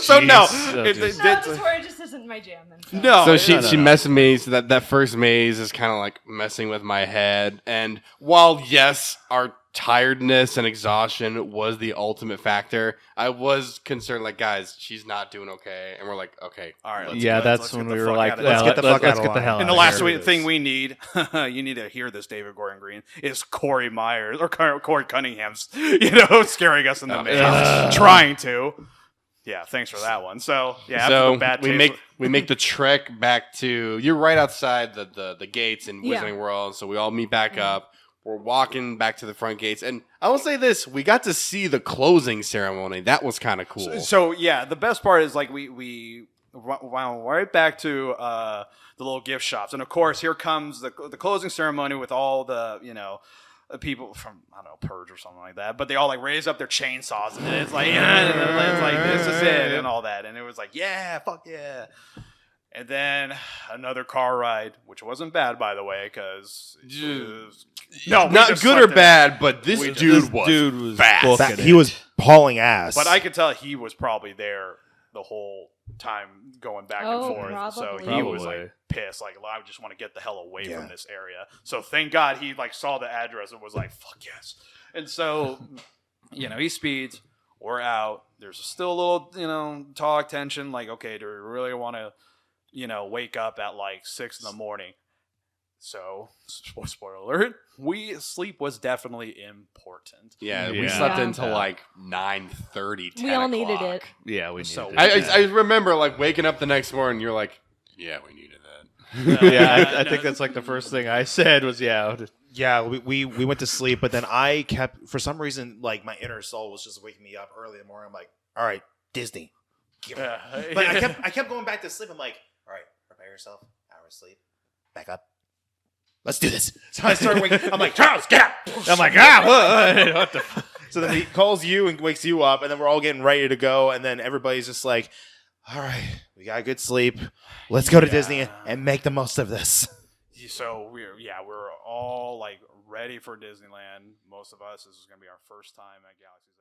So no. jeez. No, this word just isn't my jam. Then, so. No. So she messaged me. So that first maze is kind of like messing with my head. And while yes, our tiredness and exhaustion was the ultimate factor, I was concerned. Like, guys, she's not doing okay. And we're like, okay, All right. Yeah, that's when we were like, Let's get the fuck let's out get of the line. hell out And the of last here. thing we need, you need to hear this, David Gordon Green, is Corey Myers or Corey Cunningham's, scaring us in the maze, trying to. Yeah, thanks for that one. So yeah, after so the bad we taste, make the trek back to. You're right outside the gates in Wizarding World. So we all meet back up. We're walking back to the front gates, and I will say this: we got to see the closing ceremony. That was kind of cool. So yeah, the best part is like we went right back to the little gift shops, and of course here comes the closing ceremony with all the people from I don't know Purge or something like that, but they all like raise up their chainsaws, and it's like it's like this is it and all that, and it was like yeah, fuck yeah. And then another car ride, which wasn't bad, by the way, because not good or bad, but this dude was fast. That, he was hauling ass. But I could tell he was probably there the whole time going back and forth. So probably. he was like pissed. Like, I just want to get the hell away from this area. So thank God he like saw the address and was like, fuck yes. And so, he speeds. We're out. There's still a little, talk, tension. Like, okay, do we really want to, wake up at like 6 a.m? So, spoiler alert, sleep was definitely important. Yeah, we Yeah. slept Yeah. until like 9:30, 10 We all needed o'clock. it. Yeah, we So- needed I remember like waking up the next morning. You're like, yeah, we needed that. yeah, I think that's like the first thing I said was Yeah, we went to sleep, but then I kept, for some reason, like my inner soul was just waking me up early in the morning. I'm like, all right, Disney. But I kept going back to sleep. I'm like, all right, prepare yourself. Hour of sleep. Back up. Let's do this. So I started waking. I'm like, Charles, get up. I'm like, what the fuck? So then he calls you and wakes you up, and then we're all getting ready to go, and then everybody's just like, all right, we got good sleep. Let's go to Disney and make the most of this. So we're all like ready for Disneyland. Most of us, this is going to be our first time at Galaxy's